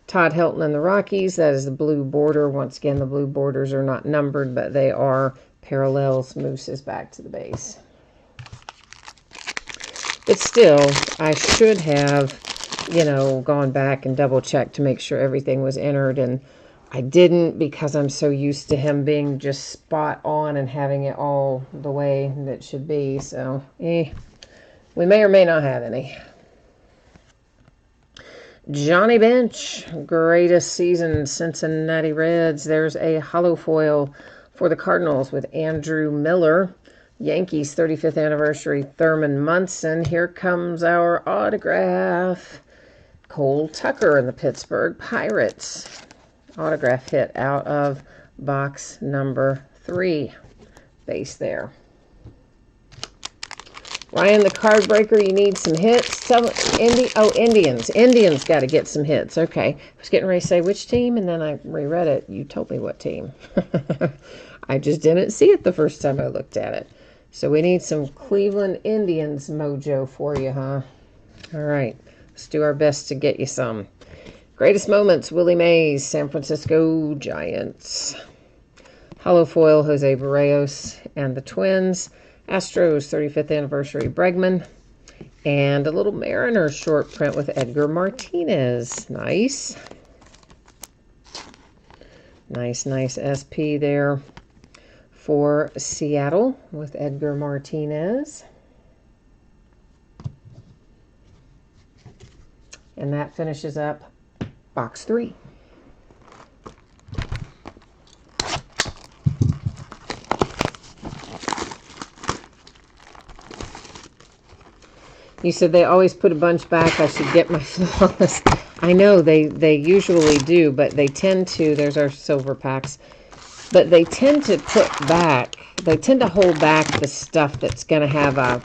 Speaker 1: Todd Helton and the Rockies. That is the blue border. Once again, the blue borders are not numbered, but they are parallels. Mooses back to the base. But still, I should have, gone back and double checked to make sure everything was entered. And I didn't because I'm so used to him being just spot on and having it all the way that it should be. So, we may or may not have any. Johnny Bench, Greatest Season, Cincinnati Reds. There's a hollow foil for the Cardinals with Andrew Miller. Yankees 35th anniversary, Thurman Munson. Here comes our autograph. Cole Tucker and the Pittsburgh Pirates. Autograph hit out of box number 3. Base there. Ryan, the card breaker, you need some hits. Indians. Indians got to get some hits. Okay. I was getting ready to say which team, and then I reread it. You told me what team. I just didn't see it the first time I looked at it. So we need some Cleveland Indians mojo for you, huh? All right. Let's do our best to get you some. Greatest Moments, Willie Mays, San Francisco Giants. Hollow foil, Jose Barrios and the Twins. Astros 35th anniversary, Bregman. And a little Mariners short print with Edgar Martinez. Nice. Nice SP there for Seattle with Edgar Martinez. And that finishes up box 3. You said they always put a bunch back. I should get my Flawless. I know they usually do, but they tend to. There's our silver packs. But they tend to hold back the stuff that's going to have a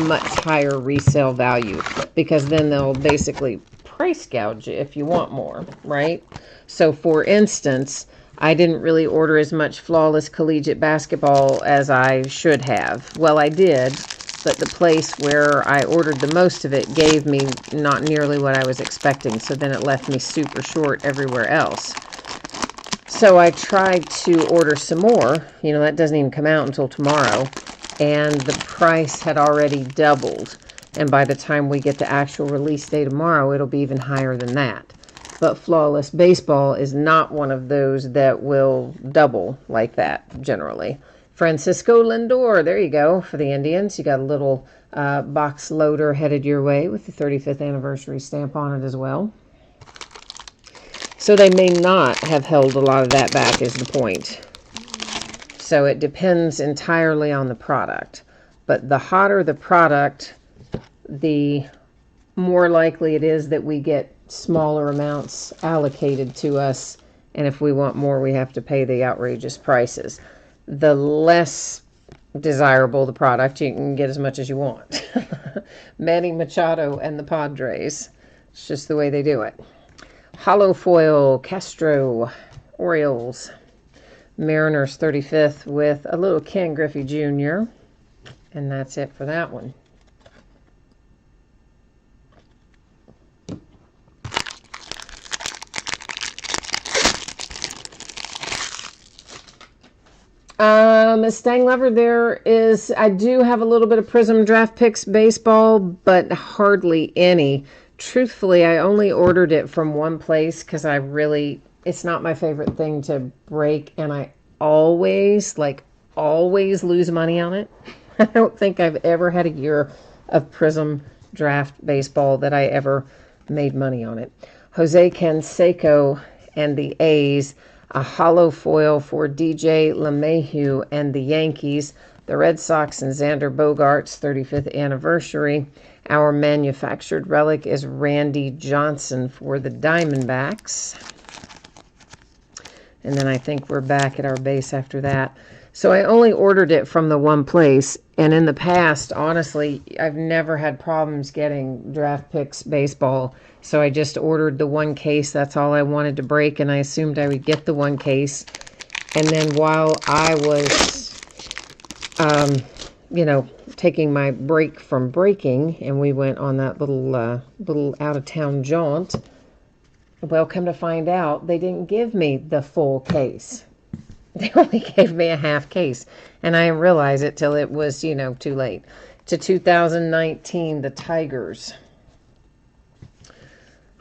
Speaker 1: much higher resale value, because then they'll basically price gouge you if you want more, right? So for instance, I didn't really order as much Flawless Collegiate Basketball as I should have. Well, I did, but the place where I ordered the most of it gave me not nearly what I was expecting, so then it left me super short everywhere else. So I tried to order some more. That doesn't even come out until tomorrow, and the price had already doubled. And by the time we get the actual release day tomorrow, it'll be even higher than that. But Flawless Baseball is not one of those that will double like that, generally. Francisco Lindor, there you go, for the Indians. You got a little box loader headed your way with the 35th anniversary stamp on it as well. So they may not have held a lot of that back is the point. So it depends entirely on the product. But the hotter the product, the more likely it is that we get smaller amounts allocated to us. And if we want more, we have to pay the outrageous prices. The less desirable the product, you can get as much as you want. Manny Machado and the Padres. It's just the way they do it. Hollow foil, Castro, Orioles, Mariners 35th with a little Ken Griffey Jr. And that's it for that one. Stang Lover, I do have a little bit of Prism Draft Picks baseball, but hardly any. Truthfully, I only ordered it from one place because it's not my favorite thing to break, and I always lose money on it. I don't think I've ever had a year of Prism Draft Baseball that I ever made money on it. Jose Canseco and the A's, a hollow foil for DJ LeMahieu and the Yankees, the Red Sox and Xander Bogaerts' 35th anniversary. Our manufactured relic is Randy Johnson for the Diamondbacks. And then I think we're back at our base after that. So I only ordered it from the one place. And in the past, honestly, I've never had problems getting Draft Picks baseball. So I just ordered the one case. That's all I wanted to break. And I assumed I would get the one case. And then while I was, taking my break from breaking, and we went on that little out-of-town jaunt, well, come to find out, they didn't give me the full case. They only gave me a half case. And I didn't realize it till it was, too late. To 2019, the Tigers.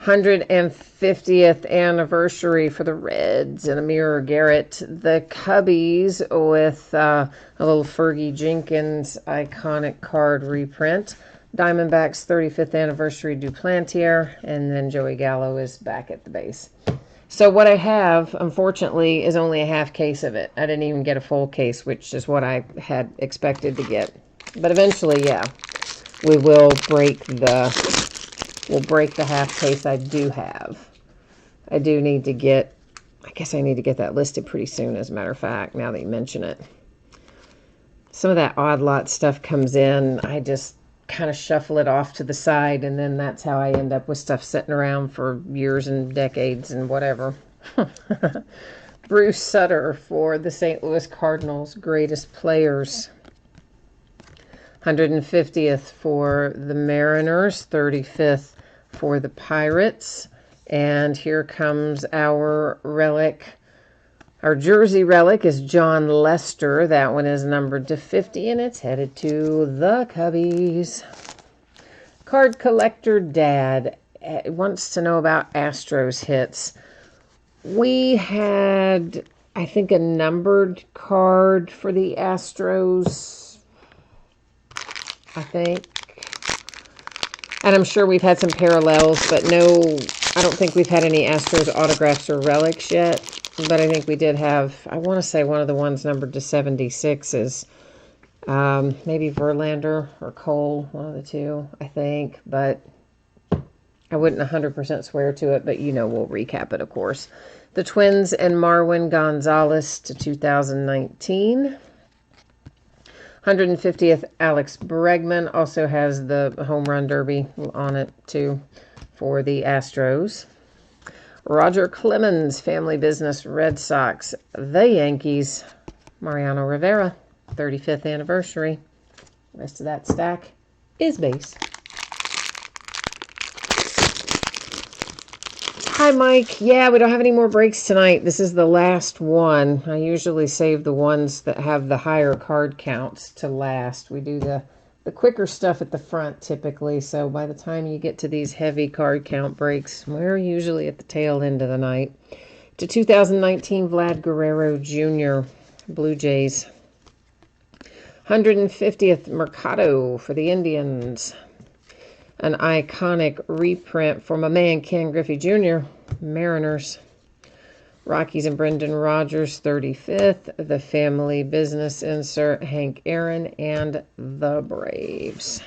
Speaker 1: 150th anniversary for the Reds and Amir Garrett. The Cubbies with a little Fergie Jenkins iconic card reprint. Diamondbacks 35th anniversary Duplantier. And then Joey Gallo is back at the base. So what I have, unfortunately, is only a half case of it. I didn't even get a full case, which is what I had expected to get. But eventually, yeah, we will break the half case I do have. I do need to get, I guess I need to get that listed pretty soon, as a matter of fact, now that you mention it. Some of that odd lot stuff comes in. I just kind of shuffle it off to the side, and then that's how I end up with stuff sitting around for years and decades and whatever. Bruce Sutter for the St. Louis Cardinals, greatest players. 150th for the Mariners, 35th for the Pirates. And here comes our relic. Our jersey relic is John Lester. That one is numbered to 50, and it's headed to the Cubbies. Card Collector Dad wants to know about Astros hits. We had, I think, a numbered card for the Astros, I think. And I'm sure we've had some parallels, but no, I don't think we've had any Astros autographs or relics yet. But I think we did have, I want to say one of the ones numbered to 76 is maybe Verlander or Cole, one of the two, I think. But I wouldn't 100% swear to it, but we'll recap it, of course. The Twins and Marwin Gonzalez to 2019. 150th, Alex Bregman also has the home run derby on it, too, for the Astros. Roger Clemens, Family Business, Red Sox, the Yankees, Mariano Rivera, 35th anniversary. Rest of that stack is base. Hi, Mike. Yeah, we don't have any more breaks tonight. This is the last one. I usually save the ones that have the higher card counts to last. We do the quicker stuff at the front typically, so by the time you get to these heavy card count breaks, we're usually at the tail end of the night. To 2019, Vlad Guerrero Jr., Blue Jays. 150th, Mercado for the Indians. An iconic reprint for my man Ken Griffey Jr., Mariners. Rockies and Brendan Rodgers, 35th. The Family Business insert, Hank Aaron and the Braves.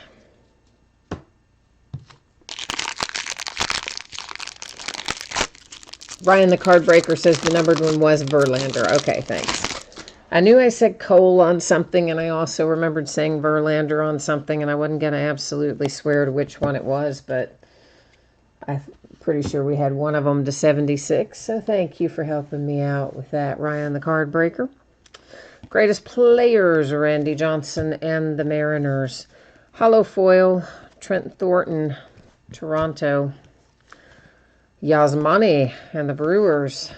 Speaker 1: Brian the Card Breaker says the numbered one was Verlander. Okay, thanks. I knew I said Cole on something, and I also remembered saying Verlander on something, and I wasn't going to absolutely swear to which one it was, but I'm pretty sure we had one of them to 76. So thank you for helping me out with that, Ryan the Card Breaker. Greatest players, Randy Johnson and the Mariners. Hollow foil, Trent Thornton, Toronto. Yasmani and the Brewers,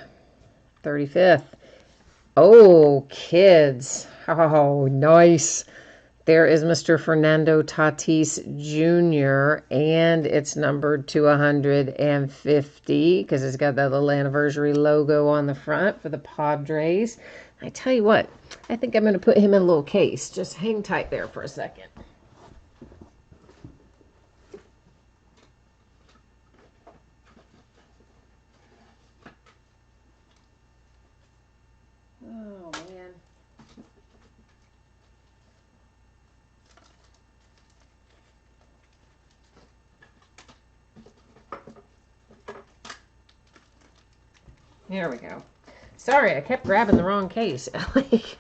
Speaker 1: 35th. Oh, kids. Oh, nice. There is Mr. Fernando Tatis Jr., and it's numbered to 150 because it's got that little anniversary logo on the front for the Padres. I tell you what, I think I'm going to put him in a little case. Just hang tight there for a second. Oh, man. There we go. Sorry, I kept grabbing the wrong case. Like,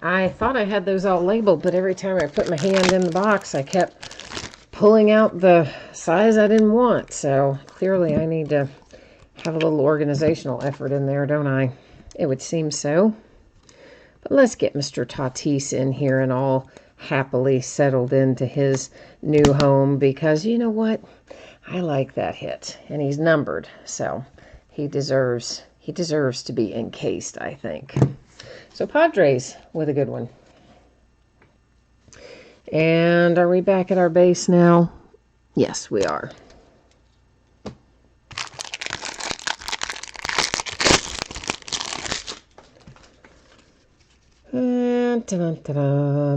Speaker 1: I thought I had those all labeled, but every time I put my hand in the box, I kept pulling out the size I didn't want. So clearly I need to have a little organizational effort in there, don't I? It would seem so. But let's get Mr. Tatis in here and all happily settled into his new home, because you know what? I like that hit, and he's numbered, so he deserves to be encased, I think. So Padres with a good one. And are we back at our base now? Yes, we are.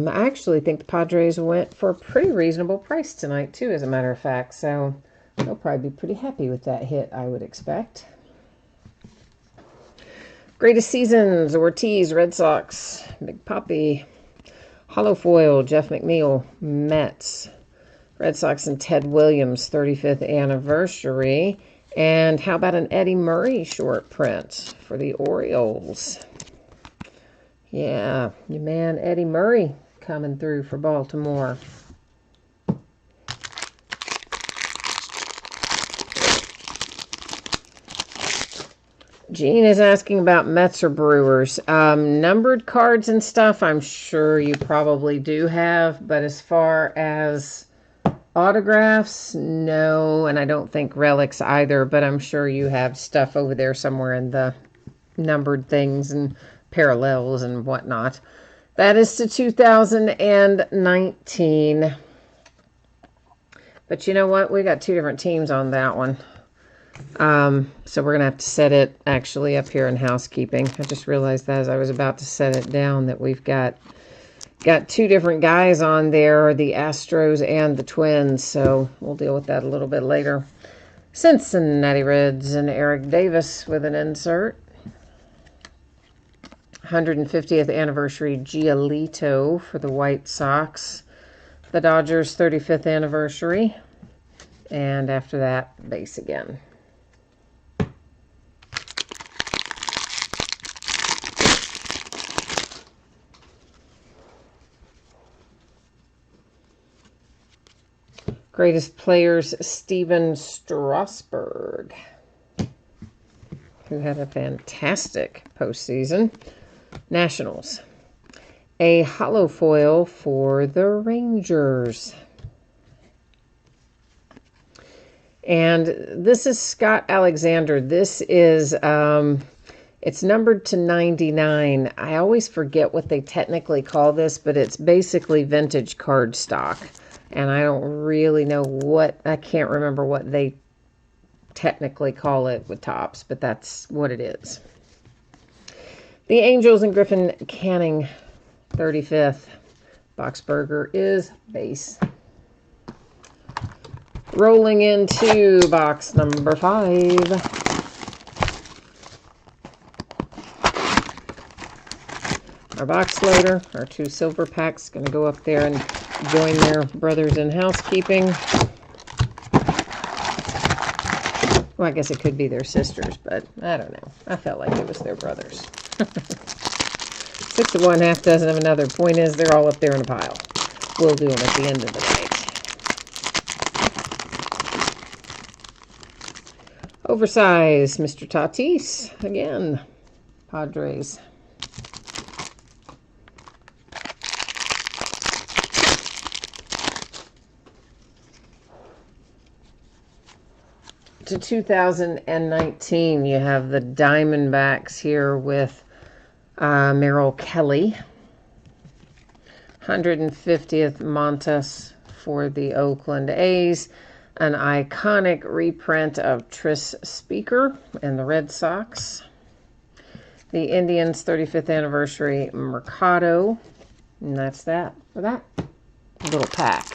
Speaker 1: I actually think the Padres went for a pretty reasonable price tonight, too, as a matter of fact. So they'll probably be pretty happy with that hit, I would expect. Greatest seasons, Ortiz, Red Sox, Big Papi, Hollow Foil, Jeff McNeil, Mets, Red Sox and Ted Williams, 35th anniversary. And how about an Eddie Murray short print for the Orioles? Yeah, your man Eddie Murray coming through for Baltimore. Gene is asking about Mets or Brewers. Numbered cards and stuff, I'm sure you probably do have. But as far as autographs, no. And I don't think relics either. But I'm sure you have stuff over there somewhere in the numbered things and parallels and whatnot. That is to 2019. But you know what? We got two different teams on that one. So we're going to have to set it actually up here in housekeeping. I just realized that as I was about to set it down that we've got two different guys on there, the Astros and the Twins. So we'll deal with that a little bit later. Cincinnati Reds and Eric Davis with an insert. 150th anniversary Giolito for the White Sox. The Dodgers 35th anniversary. And after that, base again. Greatest players, Steven Strasburg, who had a fantastic postseason. Nationals. A hollow foil for the Rangers. And this is Scott Alexander. This is, it's numbered to 99. I always forget what they technically call this, but it's basically vintage card stock. And I don't really know I can't remember what they technically call it with Topps, but that's what it is. The Angels and Griffin Canning, 35th. Boxberger is base. Rolling into box number 5. Our box loader, our 2 silver packs, going to go up there and join their brothers in housekeeping. Well, I guess it could be their sisters, but I don't know. I felt like it was their brothers. 6 of one, half dozen of another. Point is, they're all up there in a pile. We'll do them at the end of the night. Oversized Mr. Tatis again. Padres. To 2019, you have the Diamondbacks here with Merrill Kelly. 150th Montas for the Oakland A's. An iconic reprint of Tris Speaker and the Red Sox. The Indians' 35th anniversary Mercado. And that's that for that little pack.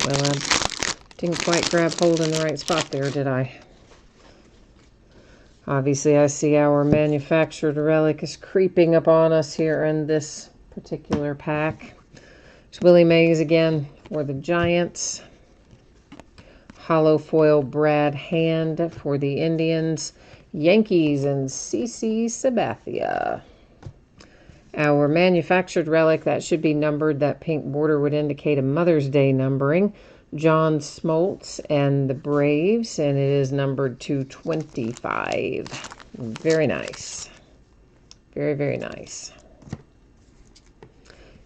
Speaker 1: Well, I didn't quite grab hold in the right spot there, did I? Obviously, I see our manufactured relic is creeping up on us here in this particular pack. It's Willie Mays again for the Giants. Hollow foil Brad Hand for the Indians. Yankees and CC Sabathia. Our manufactured relic, that should be numbered. That pink border would indicate a Mother's Day numbering. John Smoltz and the Braves, and it is numbered 225. Very nice. Very, very nice.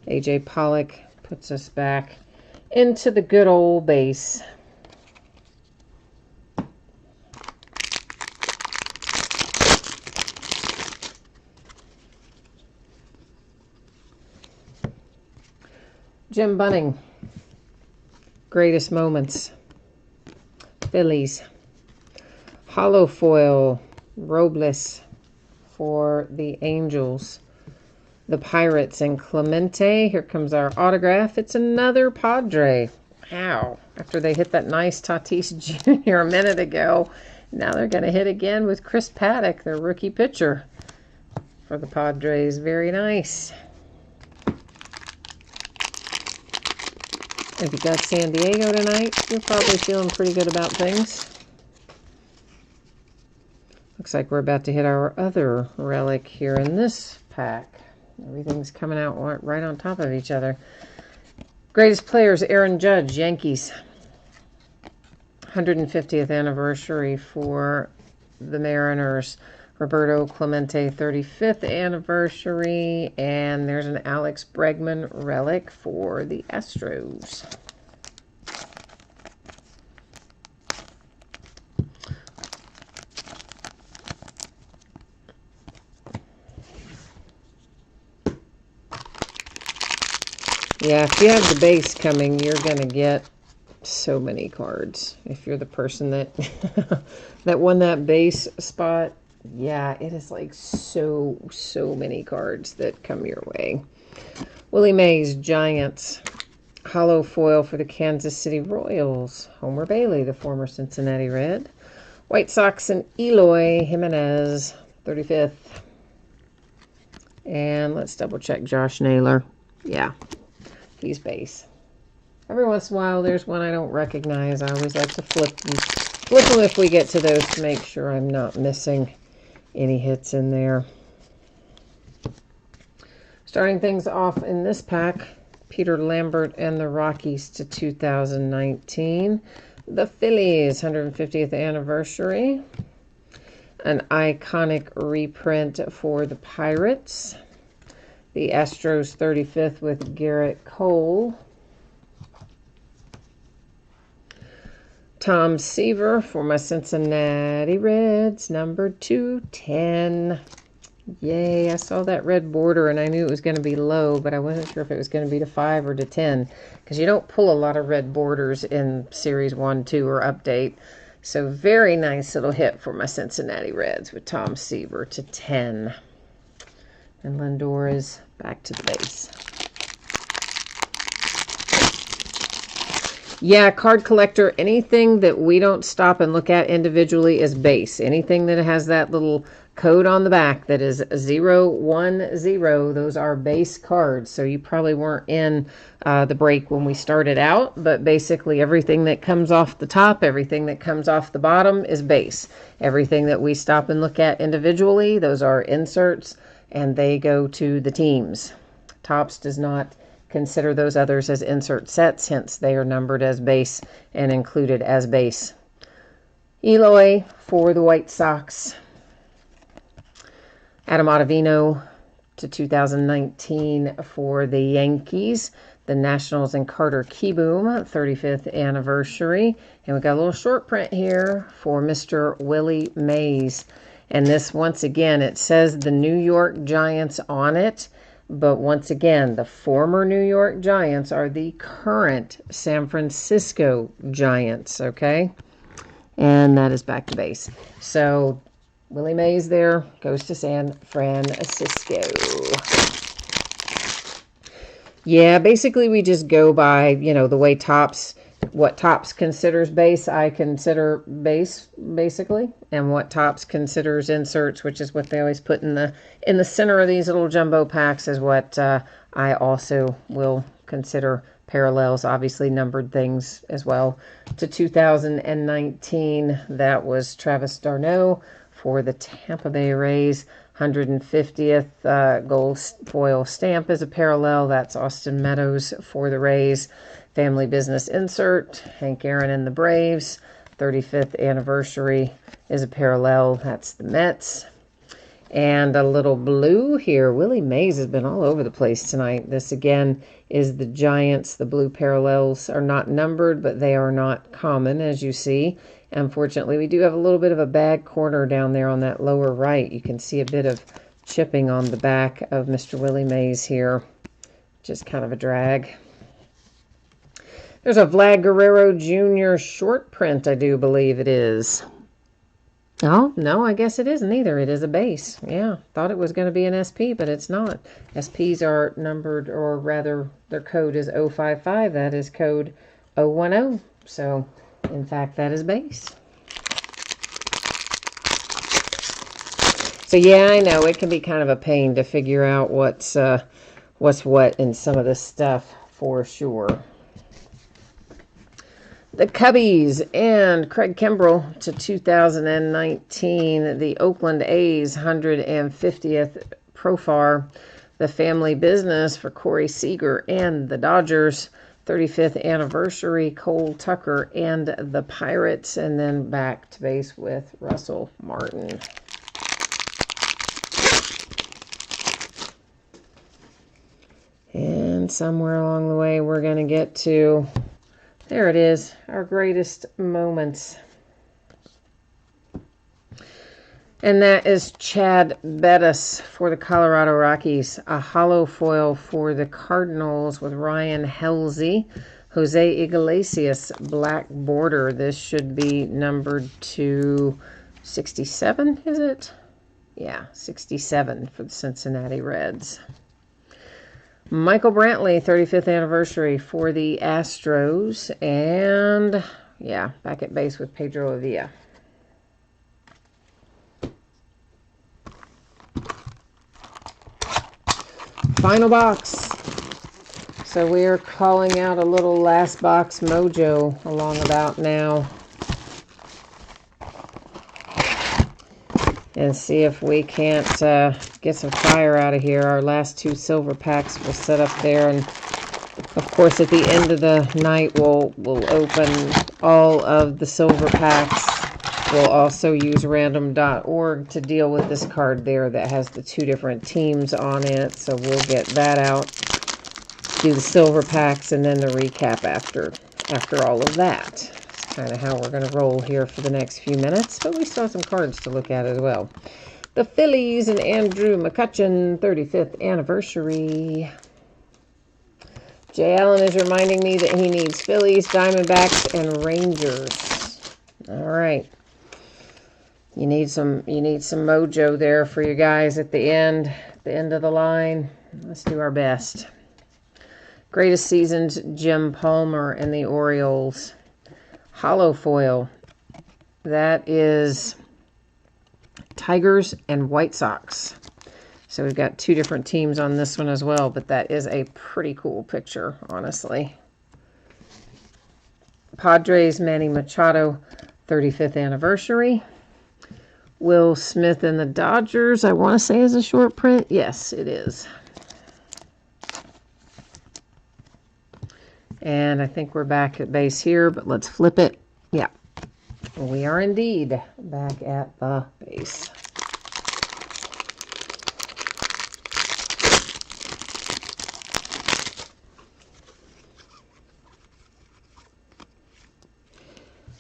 Speaker 1: A.J. Pollock puts us back into the good old base. Jim Bunning. Greatest moments. Phillies. Hollow foil Robles for the Angels. The Pirates and Clemente. Here comes our autograph. It's another Padre. Wow. After they hit that nice Tatis Jr. a minute ago, now they're going to hit again with Chris Paddock, their rookie pitcher for the Padres. Very nice. If you got San Diego tonight, you're probably feeling pretty good about things. Looks like we're about to hit our other relic here in this pack. Everything's coming out right on top of each other. Greatest players, Aaron Judge, Yankees. 150th anniversary for the Mariners. Roberto Clemente, 35th anniversary. And there's an Alex Bregman relic for the Astros. Yeah, if you have the base coming, you're going to get so many cards. If you're the person that that won that base spot, yeah, it is like so many cards that come your way. Willie Mays, Giants. Hollow foil for the Kansas City Royals. Homer Bailey, the former Cincinnati Red. White Sox and Eloy Jimenez, 35th. And let's double check Josh Naylor. Yeah, he's base. Every once in a while, there's one I don't recognize. I always like to flip them if we get to those to make sure I'm not missing any hits in there. Starting things off in this pack, Peter Lambert and the Rockies to 2019. The Phillies, 150th anniversary. An iconic reprint for the Pirates. The Astros 35th with Garrett Cole. Tom Seaver for my Cincinnati Reds, number 210. Yay, I saw that red border and I knew it was going to be low, but I wasn't sure if it was going to be to 5 or to 10, because you don't pull a lot of red borders in Series 1, 2, or Update. So very nice little hit for my Cincinnati Reds with Tom Seaver to 10. And Lindor is back to the base. Yeah, card collector, anything that we don't stop and look at individually is base. Anything that has that little code on the back that is 010, those are base cards. So you probably weren't in the break when we started out, but basically everything that comes off the top, everything that comes off the bottom is base. Everything that we stop and look at individually, those are inserts, and they go to the teams. Topps does not consider those others as insert sets, hence they are numbered as base and included as base. Eloy for the White Sox. Adam Ottavino to 2019 for the Yankees. The Nationals and Carter Kieboom, 35th anniversary. And we got a little short print here for Mr. Willie Mays. And this, once again, it says the New York Giants on it. But once again, the former New York Giants are the current San Francisco Giants, okay? And that is back to base. So Willie Mays there goes to San Francisco. Yeah, basically we just go by, you know, the way Topps, what Topps considers base, I consider base, basically. And what Topps considers inserts, which is what they always put in the center of these little jumbo packs, is what I also will consider parallels, obviously numbered things as well. To 2019, that was Travis d'Arnaud for the Tampa Bay Rays. 150th gold foil stamp is a parallel. That's Austin Meadows for the Rays. Family Business insert, Hank Aaron and the Braves. 35th anniversary is a parallel. That's the Mets. And a little blue here. Willie Mays has been all over the place tonight. This again is the Giants. The blue parallels are not numbered, but they are not common, as you see. Unfortunately, we do have a little bit of a bad corner down there on that lower right. You can see a bit of chipping on the back of Mr. Willie Mays here. Just kind of a drag. There's a Vlad Guerrero Jr. short print, I do believe it is. Oh, no, I guess it isn't either. It is a base. Yeah, thought it was going to be an SP, but it's not. SPs are numbered, or rather, their code is 055. That is code 010. So, in fact, that is base. So, yeah, I know. It can be kind of a pain to figure out what's what in some of this stuff, for sure. The Cubbies and Craig Kimbrell to 2019. The Oakland A's 150th Profar. The Family Business for Corey Seager and the Dodgers. 35th anniversary, Cole Tucker and the Pirates. And then back to base with Russell Martin. And somewhere along the way, we're going to get to... There it is, our greatest moments. And that is Chad Bettis for the Colorado Rockies. A hollow foil for the Cardinals with Ryan Helsley. Jose Iglesias, black border. This should be numbered to 67, is it? Yeah, 67 for the Cincinnati Reds. Michael Brantley, 35th anniversary for the Astros. And, yeah, back at base with Pedro Avila. Final box. So we are calling out a little last box mojo along about now. And see if we can't get some fire out of here. Our last two silver packs will set up there. And, of course, at the end of the night, we'll open all of the silver packs. We'll also use random.org to deal with this card there that has the two different teams on it. So we'll get that out, do the silver packs, and then the recap after all of that. Kind of how we're going to roll here for the next few minutes, but we still have some cards to look at as well. The Phillies and Andrew McCutchen, 35th anniversary. Jay Allen is reminding me that he needs Phillies, Diamondbacks, and Rangers. All right. You need some mojo there for you guys at the end of the line. Let's do our best. Greatest seasons, Jim Palmer and the Orioles. Hollow foil. That is Tigers and White Sox. So we've got two different teams on this one as well, but that is a pretty cool picture, honestly. Padres, Manny Machado, 35th anniversary. Will Smith and the Dodgers, I want to say is a short print. Yes, it is. And I think we're back at base here, but let's flip it. Yeah, we are indeed back at the base.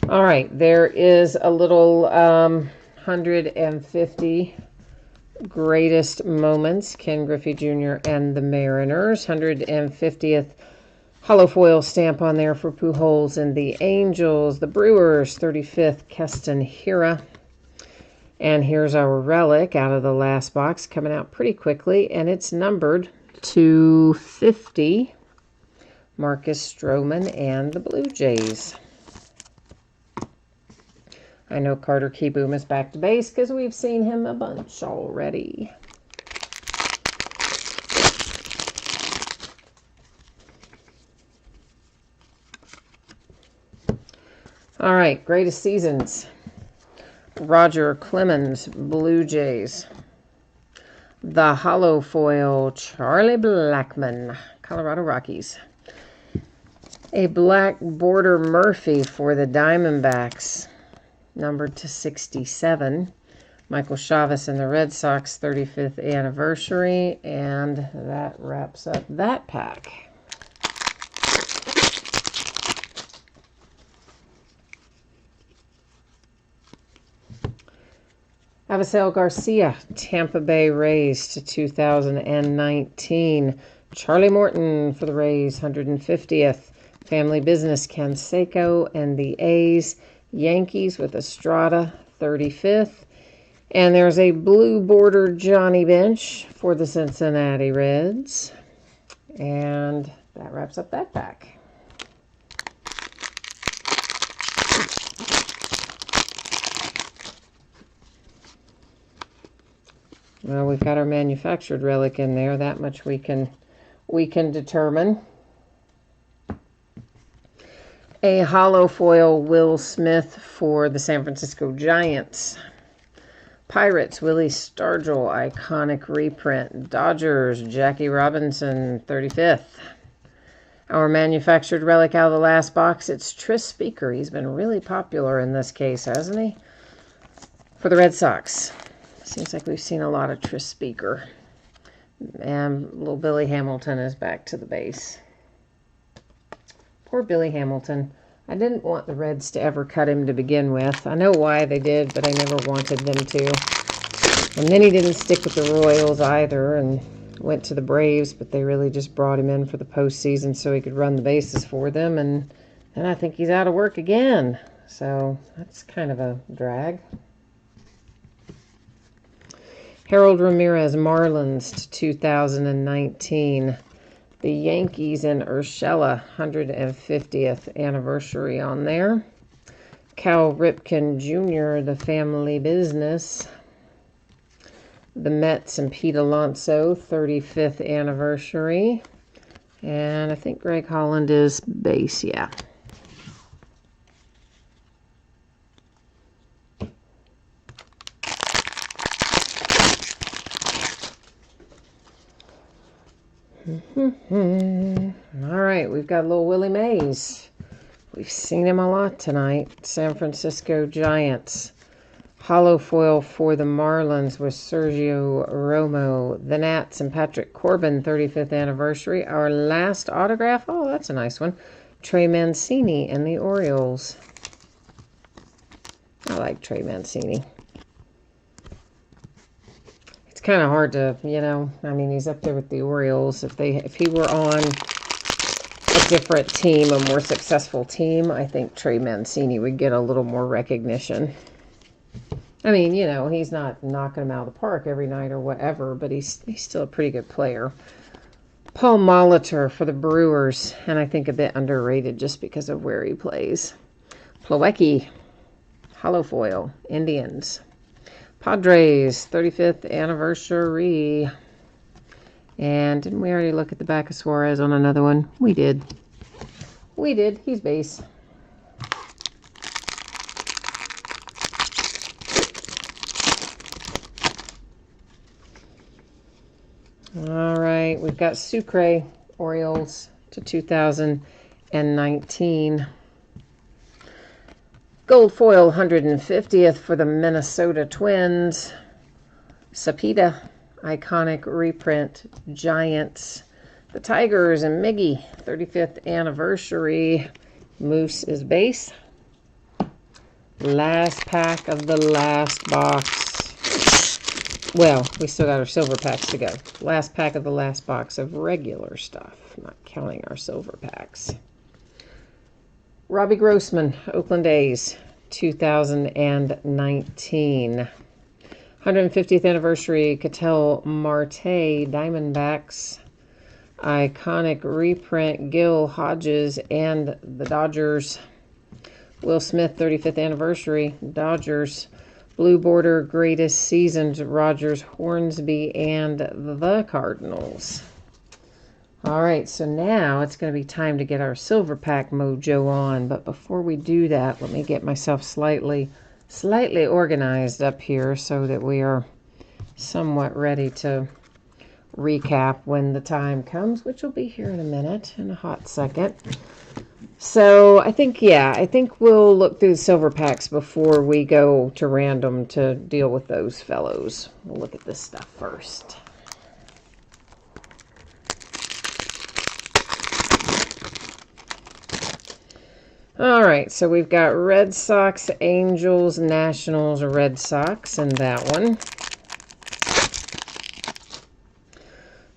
Speaker 1: All right, there is a little 150 greatest moments, Ken Griffey Jr. and the Mariners. 150th hollow foil stamp on there for Pujols and the Angels. The Brewers, 35th, Keston Hiura. And here's our relic out of the last box, coming out pretty quickly, and it's numbered to 50, Marcus Stroman and the Blue Jays. I know Carter Kieboom is back to base because we've seen him a bunch already. All right, greatest seasons. Roger Clemens, Blue Jays. The hollow foil, Charlie Blackmon, Colorado Rockies. A black border Murphy for the Diamondbacks, numbered to 67. Michael Chavis and the Red Sox, 35th anniversary. And that wraps up that pack. Avisail Garcia, Tampa Bay Rays to 2019. Charlie Morton for the Rays, 150th. Family Business, Canseco and the A's. Yankees with Estrada, 35th. And there's a blue border Johnny Bench for the Cincinnati Reds. And that wraps up that pack. Well, we've got our manufactured relic in there. That much we can determine. A hollow foil Will Smith for the San Francisco Giants. Pirates, Willie Stargell, iconic reprint. Dodgers, Jackie Robinson, 35th. Our manufactured relic out of the last box, it's Tris Speaker. He's been really popular in this case, hasn't he? For the Red Sox. Seems like we've seen a lot of Tris Speaker. And little Billy Hamilton is back to the base. Poor Billy Hamilton. I didn't want the Reds to ever cut him to begin with. I know why they did, but I never wanted them to. And then he didn't stick with the Royals either and went to the Braves, but they really just brought him in for the postseason so he could run the bases for them. And I think he's out of work again. So that's kind of a drag. Harold Ramirez, Marlins to 2019. The Yankees and Urshela, 150th anniversary on there. Cal Ripken Jr., the Family Business. The Mets and Pete Alonso, 35th anniversary. And I think Greg Holland is base, yeah. All right, we've got little Willie Mays. We've seen him a lot tonight. San Francisco Giants. Hollow foil for the Marlins with Sergio Romo. The Nats and Patrick Corbin, 35th anniversary. Our last autograph, oh, that's a nice one. Trey Mancini and the Orioles. I like Trey Mancini. Kind of hard to, I mean, he's up there with the Orioles. If he were on a different team, a more successful team, I think Trey Mancini would get a little more recognition. I mean, he's not knocking him out of the park every night or whatever, but he's still a pretty good player. Paul Molitor for the Brewers, and I think a bit underrated just because of where he plays. Plawecki, hollow foil, Indians. Padres, 35th anniversary. And didn't we already look at the back of Suarez on another one? We did. He's base. All right, we've got Sucre, Orioles to 2000. and 19. Gold foil 150th for the Minnesota Twins. Sapita, iconic reprint, Giants. The Tigers and Miggy, 35th anniversary. Moose is base. Last pack of the last box. Well, we still got our silver packs to go. Last pack of the last box of regular stuff, not counting our silver packs. Robbie Grossman, Oakland A's, 2019. 150th anniversary, Ketel Marte, Diamondbacks. Iconic reprint, Gil Hodges and the Dodgers. Will Smith, 35th anniversary, Dodgers. Blue border, greatest seasons, Rogers, Hornsby, and the Cardinals. All right, so now it's going to be time to get our silver pack mojo on. But before we do that, let me get myself slightly organized up here so that we are somewhat ready to recap when the time comes, which will be here in a minute, in a hot second. So I think we'll look through the silver packs before we go to random to deal with those fellows. We'll look at this stuff first. All right, so we've got Red Sox, Angels, Nationals, Red Sox in that one.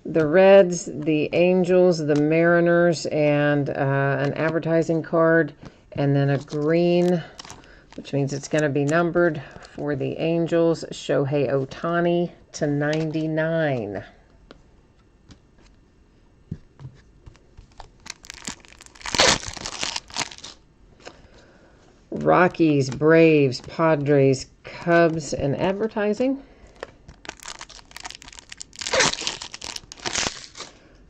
Speaker 1: The Reds, the Angels, the Mariners, and an advertising card, and then a green, which means it's going to be numbered for the Angels, Shohei Ohtani to 99. Rockies, Braves, Padres, Cubs, and advertising.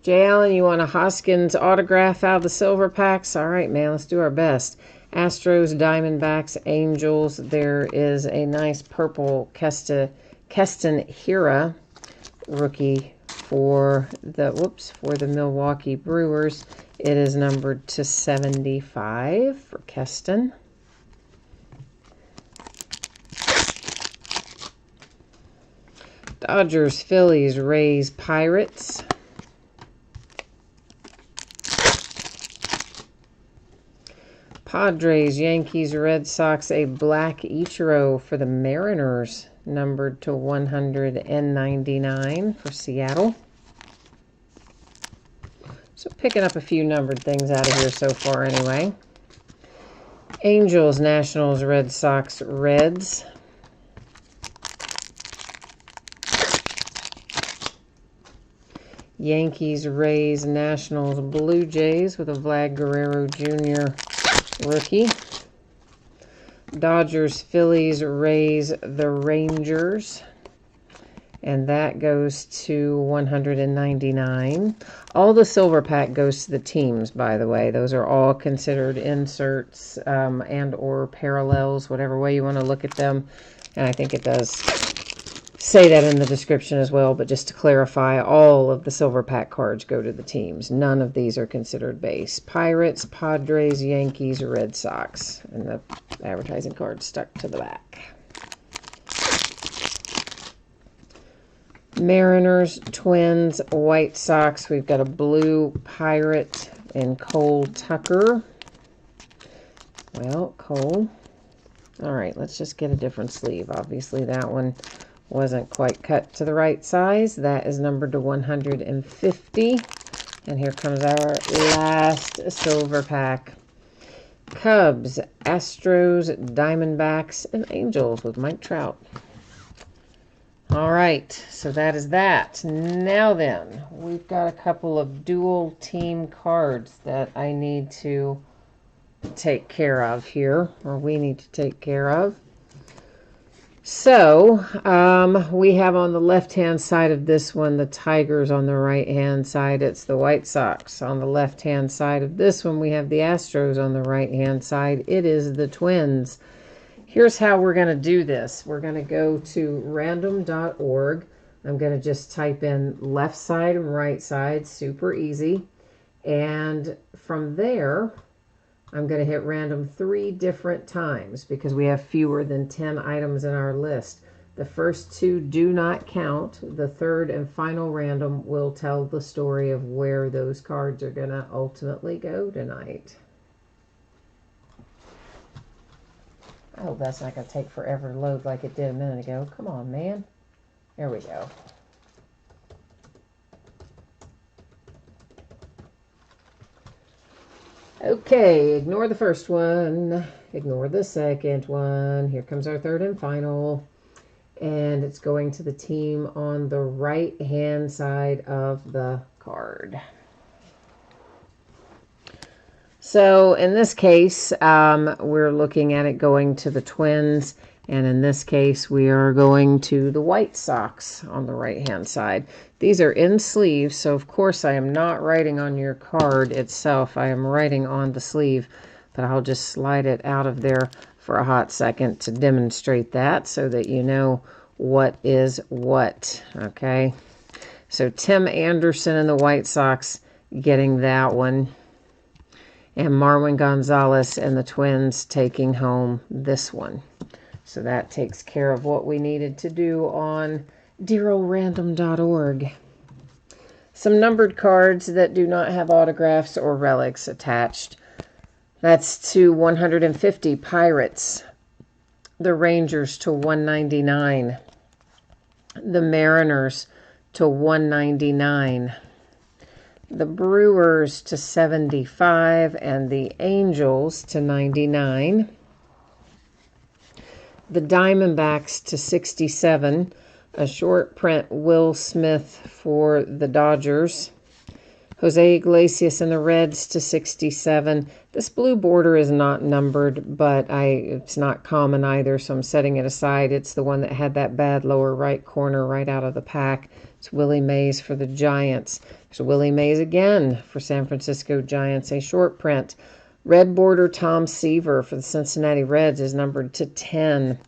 Speaker 1: Jay Allen, you want a Hoskins autograph out of the silver packs? All right, man, let's do our best. Astros, Diamondbacks, Angels. There is a nice purple Keston Hiura rookie for the Milwaukee Brewers. It is numbered to 75 for Keston. Dodgers, Phillies, Rays, Pirates. Padres, Yankees, Red Sox, a black Ichiro for the Mariners, numbered to 199 for Seattle. So picking up a few numbered things out of here so far anyway. Angels, Nationals, Red Sox, Reds. Yankees, Rays, Nationals, Blue Jays with a Vlad Guerrero Jr. rookie. Dodgers, Phillies, Rays, the Rangers. And that goes to 199. All the silver pack goes to the teams, by the way. Those are all considered inserts and or parallels, whatever way you want to look at them. And I think it does say that in the description as well, but just to clarify, all of the silver pack cards go to the teams. None of these are considered base. Pirates, Padres, Yankees, Red Sox, and the advertising card stuck to the back. Mariners, Twins, White Sox. We've got a blue Pirate and Cole Tucker. Well, Cole. All right, let's just get a different sleeve. Obviously, that one wasn't quite cut to the right size. That is numbered to 150. And here comes our last silver pack. Cubs, Astros, Diamondbacks, and Angels with Mike Trout. All right, so that is that. Now then, we've got a couple of dual team cards that I need to take care of here, or we need to take care of. So, we have on the left-hand side of this one, the Tigers. On the right-hand side, it's the White Sox. On the left-hand side of this one, we have the Astros. On the right-hand side, it is the Twins. Here's how we're going to do this. We're going to go to random.org. I'm going to just type in left side and right side, super easy. And from there, I'm going to hit random 3 different times because we have fewer than 10 items in our list. The first 2 do not count. The third and final random will tell the story of where those cards are going to ultimately go tonight. I hope that's not going to take forever to load like it did a minute ago. Come on, man. There we go. Okay, ignore the first one. Ignore the second one. Here comes our third and final. And it's going to the team on the right-hand side of the card. So in this case, we're looking at it going to the Twins. And in this case, we are going to the White Sox on the right-hand side. These are in sleeves, so of course I am not writing on your card itself. I am writing on the sleeve, but I'll just slide it out of there for a hot second to demonstrate that so that you know what is what, okay? So Tim Anderson and the White Sox getting that one. And Marwin Gonzalez and the Twins taking home this one. So that takes care of what we needed to do on dearoldrandom.org. Some numbered cards that do not have autographs or relics attached. That's to 150 Pirates. The Rangers to 199. The Mariners to 199. The Brewers to 75 and the Angels to 99. The Diamondbacks to 67. A short print Will Smith for the Dodgers. Jose Iglesias and the Reds to 67. This blue border is not numbered, but it's not common either, so I'm setting it aside. It's the one that had that bad lower right corner right out of the pack. It's Willie Mays for the Giants. There's Willie Mays again for San Francisco Giants, a short print. Red border Tom Seaver for the Cincinnati Reds is numbered to 10.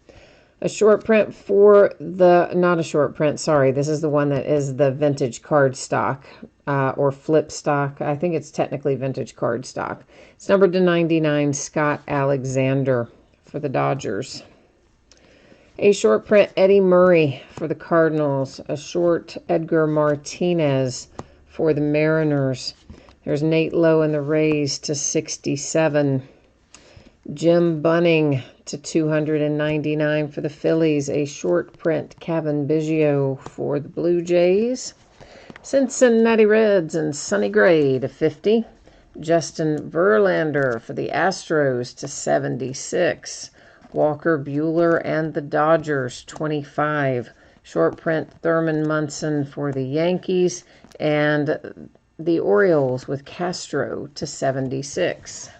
Speaker 1: A short print for not a short print, sorry. This is the one that is the vintage card stock or flip stock. I think it's technically vintage card stock. It's numbered to 99, Scott Alexander for the Dodgers. A short print Eddie Murray for the Cardinals. A short Edgar Martinez for the Mariners. There's Nate Lowe and the Rays to 67. Jim Bunning to 299 for the Phillies. A short print Kevin Biggio for the Blue Jays. Cincinnati Reds and Sonny Gray to 50. Justin Verlander for the Astros to 76. Walker Buehler and the Dodgers 25. Short print Thurman Munson for the Yankees. And the Orioles with Castro to 76.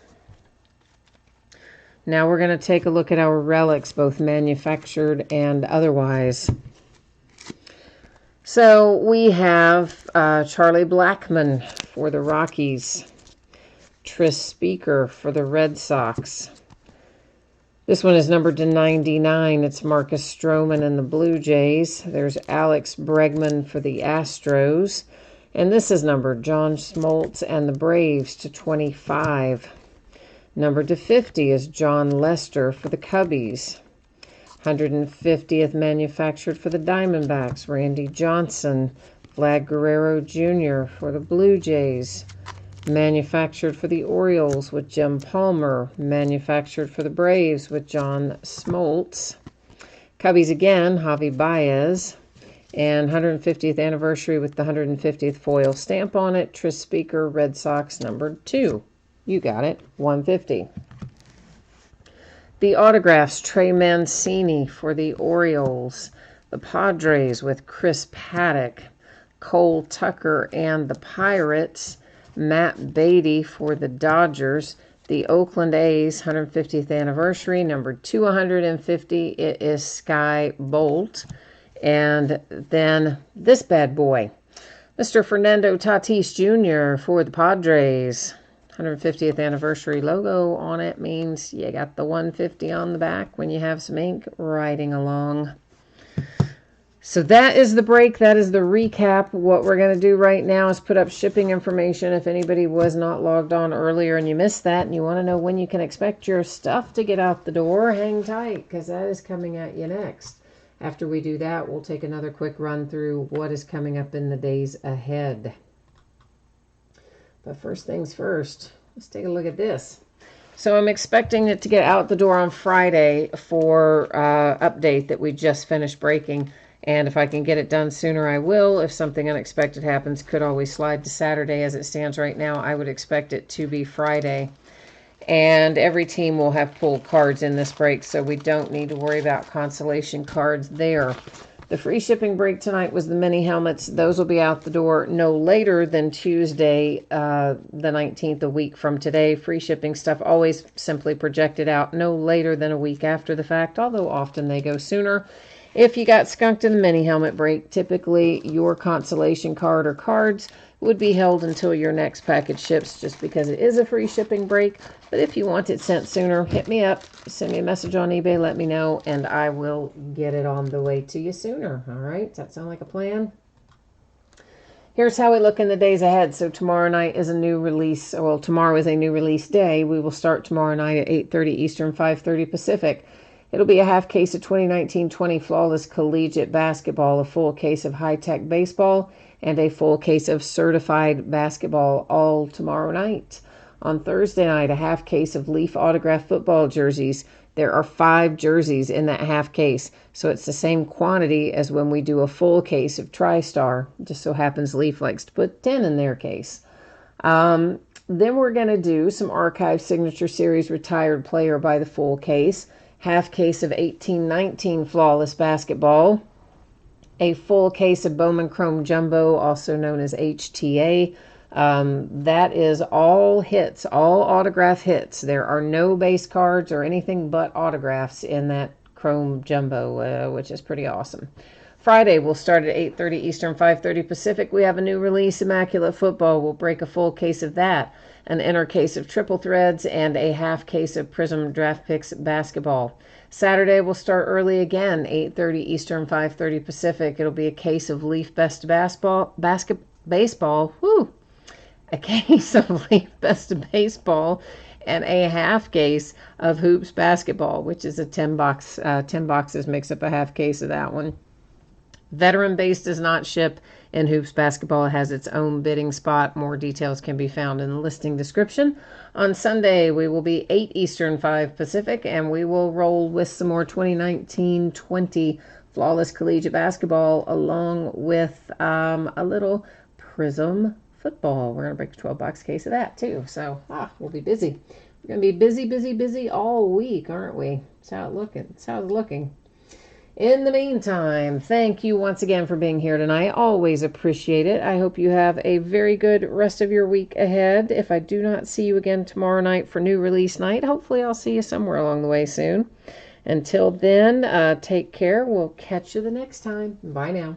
Speaker 1: Now we're going to take a look at our relics, both manufactured and otherwise. So we have Charlie Blackmon for the Rockies. Tris Speaker for the Red Sox. This one is numbered to 99. It's Marcus Stroman and the Blue Jays. There's Alex Bregman for the Astros. And this is numbered John Smoltz and the Braves to 25. Numbered to 50 is John Lester for the Cubbies. 150th manufactured for the Diamondbacks, Randy Johnson. Vlad Guerrero Jr. for the Blue Jays. Manufactured for the Orioles with Jim Palmer. Manufactured for the Braves with John Smoltz. Cubbies again, Javi Baez. And 150th anniversary with the 150th foil stamp on it. Tris Speaker, Red Sox, numbered 2. You got it, 150. The autographs, Trey Mancini for the Orioles. The Padres with Chris Paddock. Cole Tucker and the Pirates. Matt Beatty for the Dodgers. The Oakland A's, 150th anniversary, numbered 250. It is Sky Bolt. And then this bad boy, Mr. Fernando Tatis Jr. for the Padres. 150th anniversary logo on it means you got the 150 on the back when you have some ink riding along. So that is the break. That is the recap. What we're going to do right now is put up shipping information. If anybody was not logged on earlier and you missed that and you want to know when you can expect your stuff to get out the door, hang tight because that is coming at you next. After we do that, we'll take another quick run through what is coming up in the days ahead. But first things first, let's take a look at this. So I'm expecting it to get out the door on Friday for update that we just finished breaking. And if I can get it done sooner, I will. If something unexpected happens, could always slide to Saturday. As it stands right now, I would expect it to be Friday. And every team will have pulled cards in this break, so we don't need to worry about consolation cards there. The free shipping break tonight was the mini helmets. Those will be out the door no later than Tuesday, the 19th, a week from today. Free shipping stuff always simply projected out no later than a week after the fact, although often they go sooner. If you got skunked in the mini helmet break, typically your consolation card or cards would be held until your next package ships, just because it is a free shipping break. But if you want it sent sooner, hit me up, send me a message on eBay, let me know, and I will get it on the way to you sooner. All right, does that sound like a plan? Here's how we look in the days ahead. So tomorrow night is a new release. Well, tomorrow is a new release day. We will start tomorrow night at 8:30 Eastern, 5:30 Pacific. It'll be a half case of 2019-20 Flawless Collegiate Basketball, a full case of high-tech baseball, and a full case of certified basketball, all tomorrow night. On Thursday night, a half case of Leaf autographed football jerseys. There are 5 jerseys in that half case, so it's the same quantity as when we do a full case of TriStar. It just so happens Leaf likes to put 10 in their case. Then we're going to do some Archive Signature Series retired player by the full case. Half case of 18-19 Flawless Basketball, a full case of Bowman Chrome Jumbo, also known as HTA. That is all hits, all autograph hits. There are no base cards or anything but autographs in that Chrome Jumbo, which is pretty awesome. Friday, we'll start at 8:30 Eastern, 5:30 Pacific. We have a new release, Immaculate Football. We'll break a full case of that, an inner case of Triple Threads, and a half case of Prism Draft Picks Basketball. Saturday, we'll start early again, 8:30 Eastern, 5:30 Pacific. It'll be a case of Leaf Best Baseball. Woo! A case of Leaf Best of Baseball, and a half case of Hoops Basketball, which is a 10 boxes makes up a half case of that one. Veteran base does not ship in Hoops Basketball. It has its own bidding spot. More details can be found in the listing description. On Sunday, we will be 8 Eastern, 5 Pacific, and we will roll with some more 2019-20 Flawless Collegiate Basketball, along with a little Prism Football. We're going to break a 12-box case of that, too. So, we'll be busy. We're going to be busy all week, aren't we? That's how it's looking. In the meantime, thank you once again for being here tonight. Always appreciate it. I hope you have a very good rest of your week ahead. If I do not see you again tomorrow night for new release night, hopefully I'll see you somewhere along the way soon. Until then, take care. We'll catch you the next time. Bye now.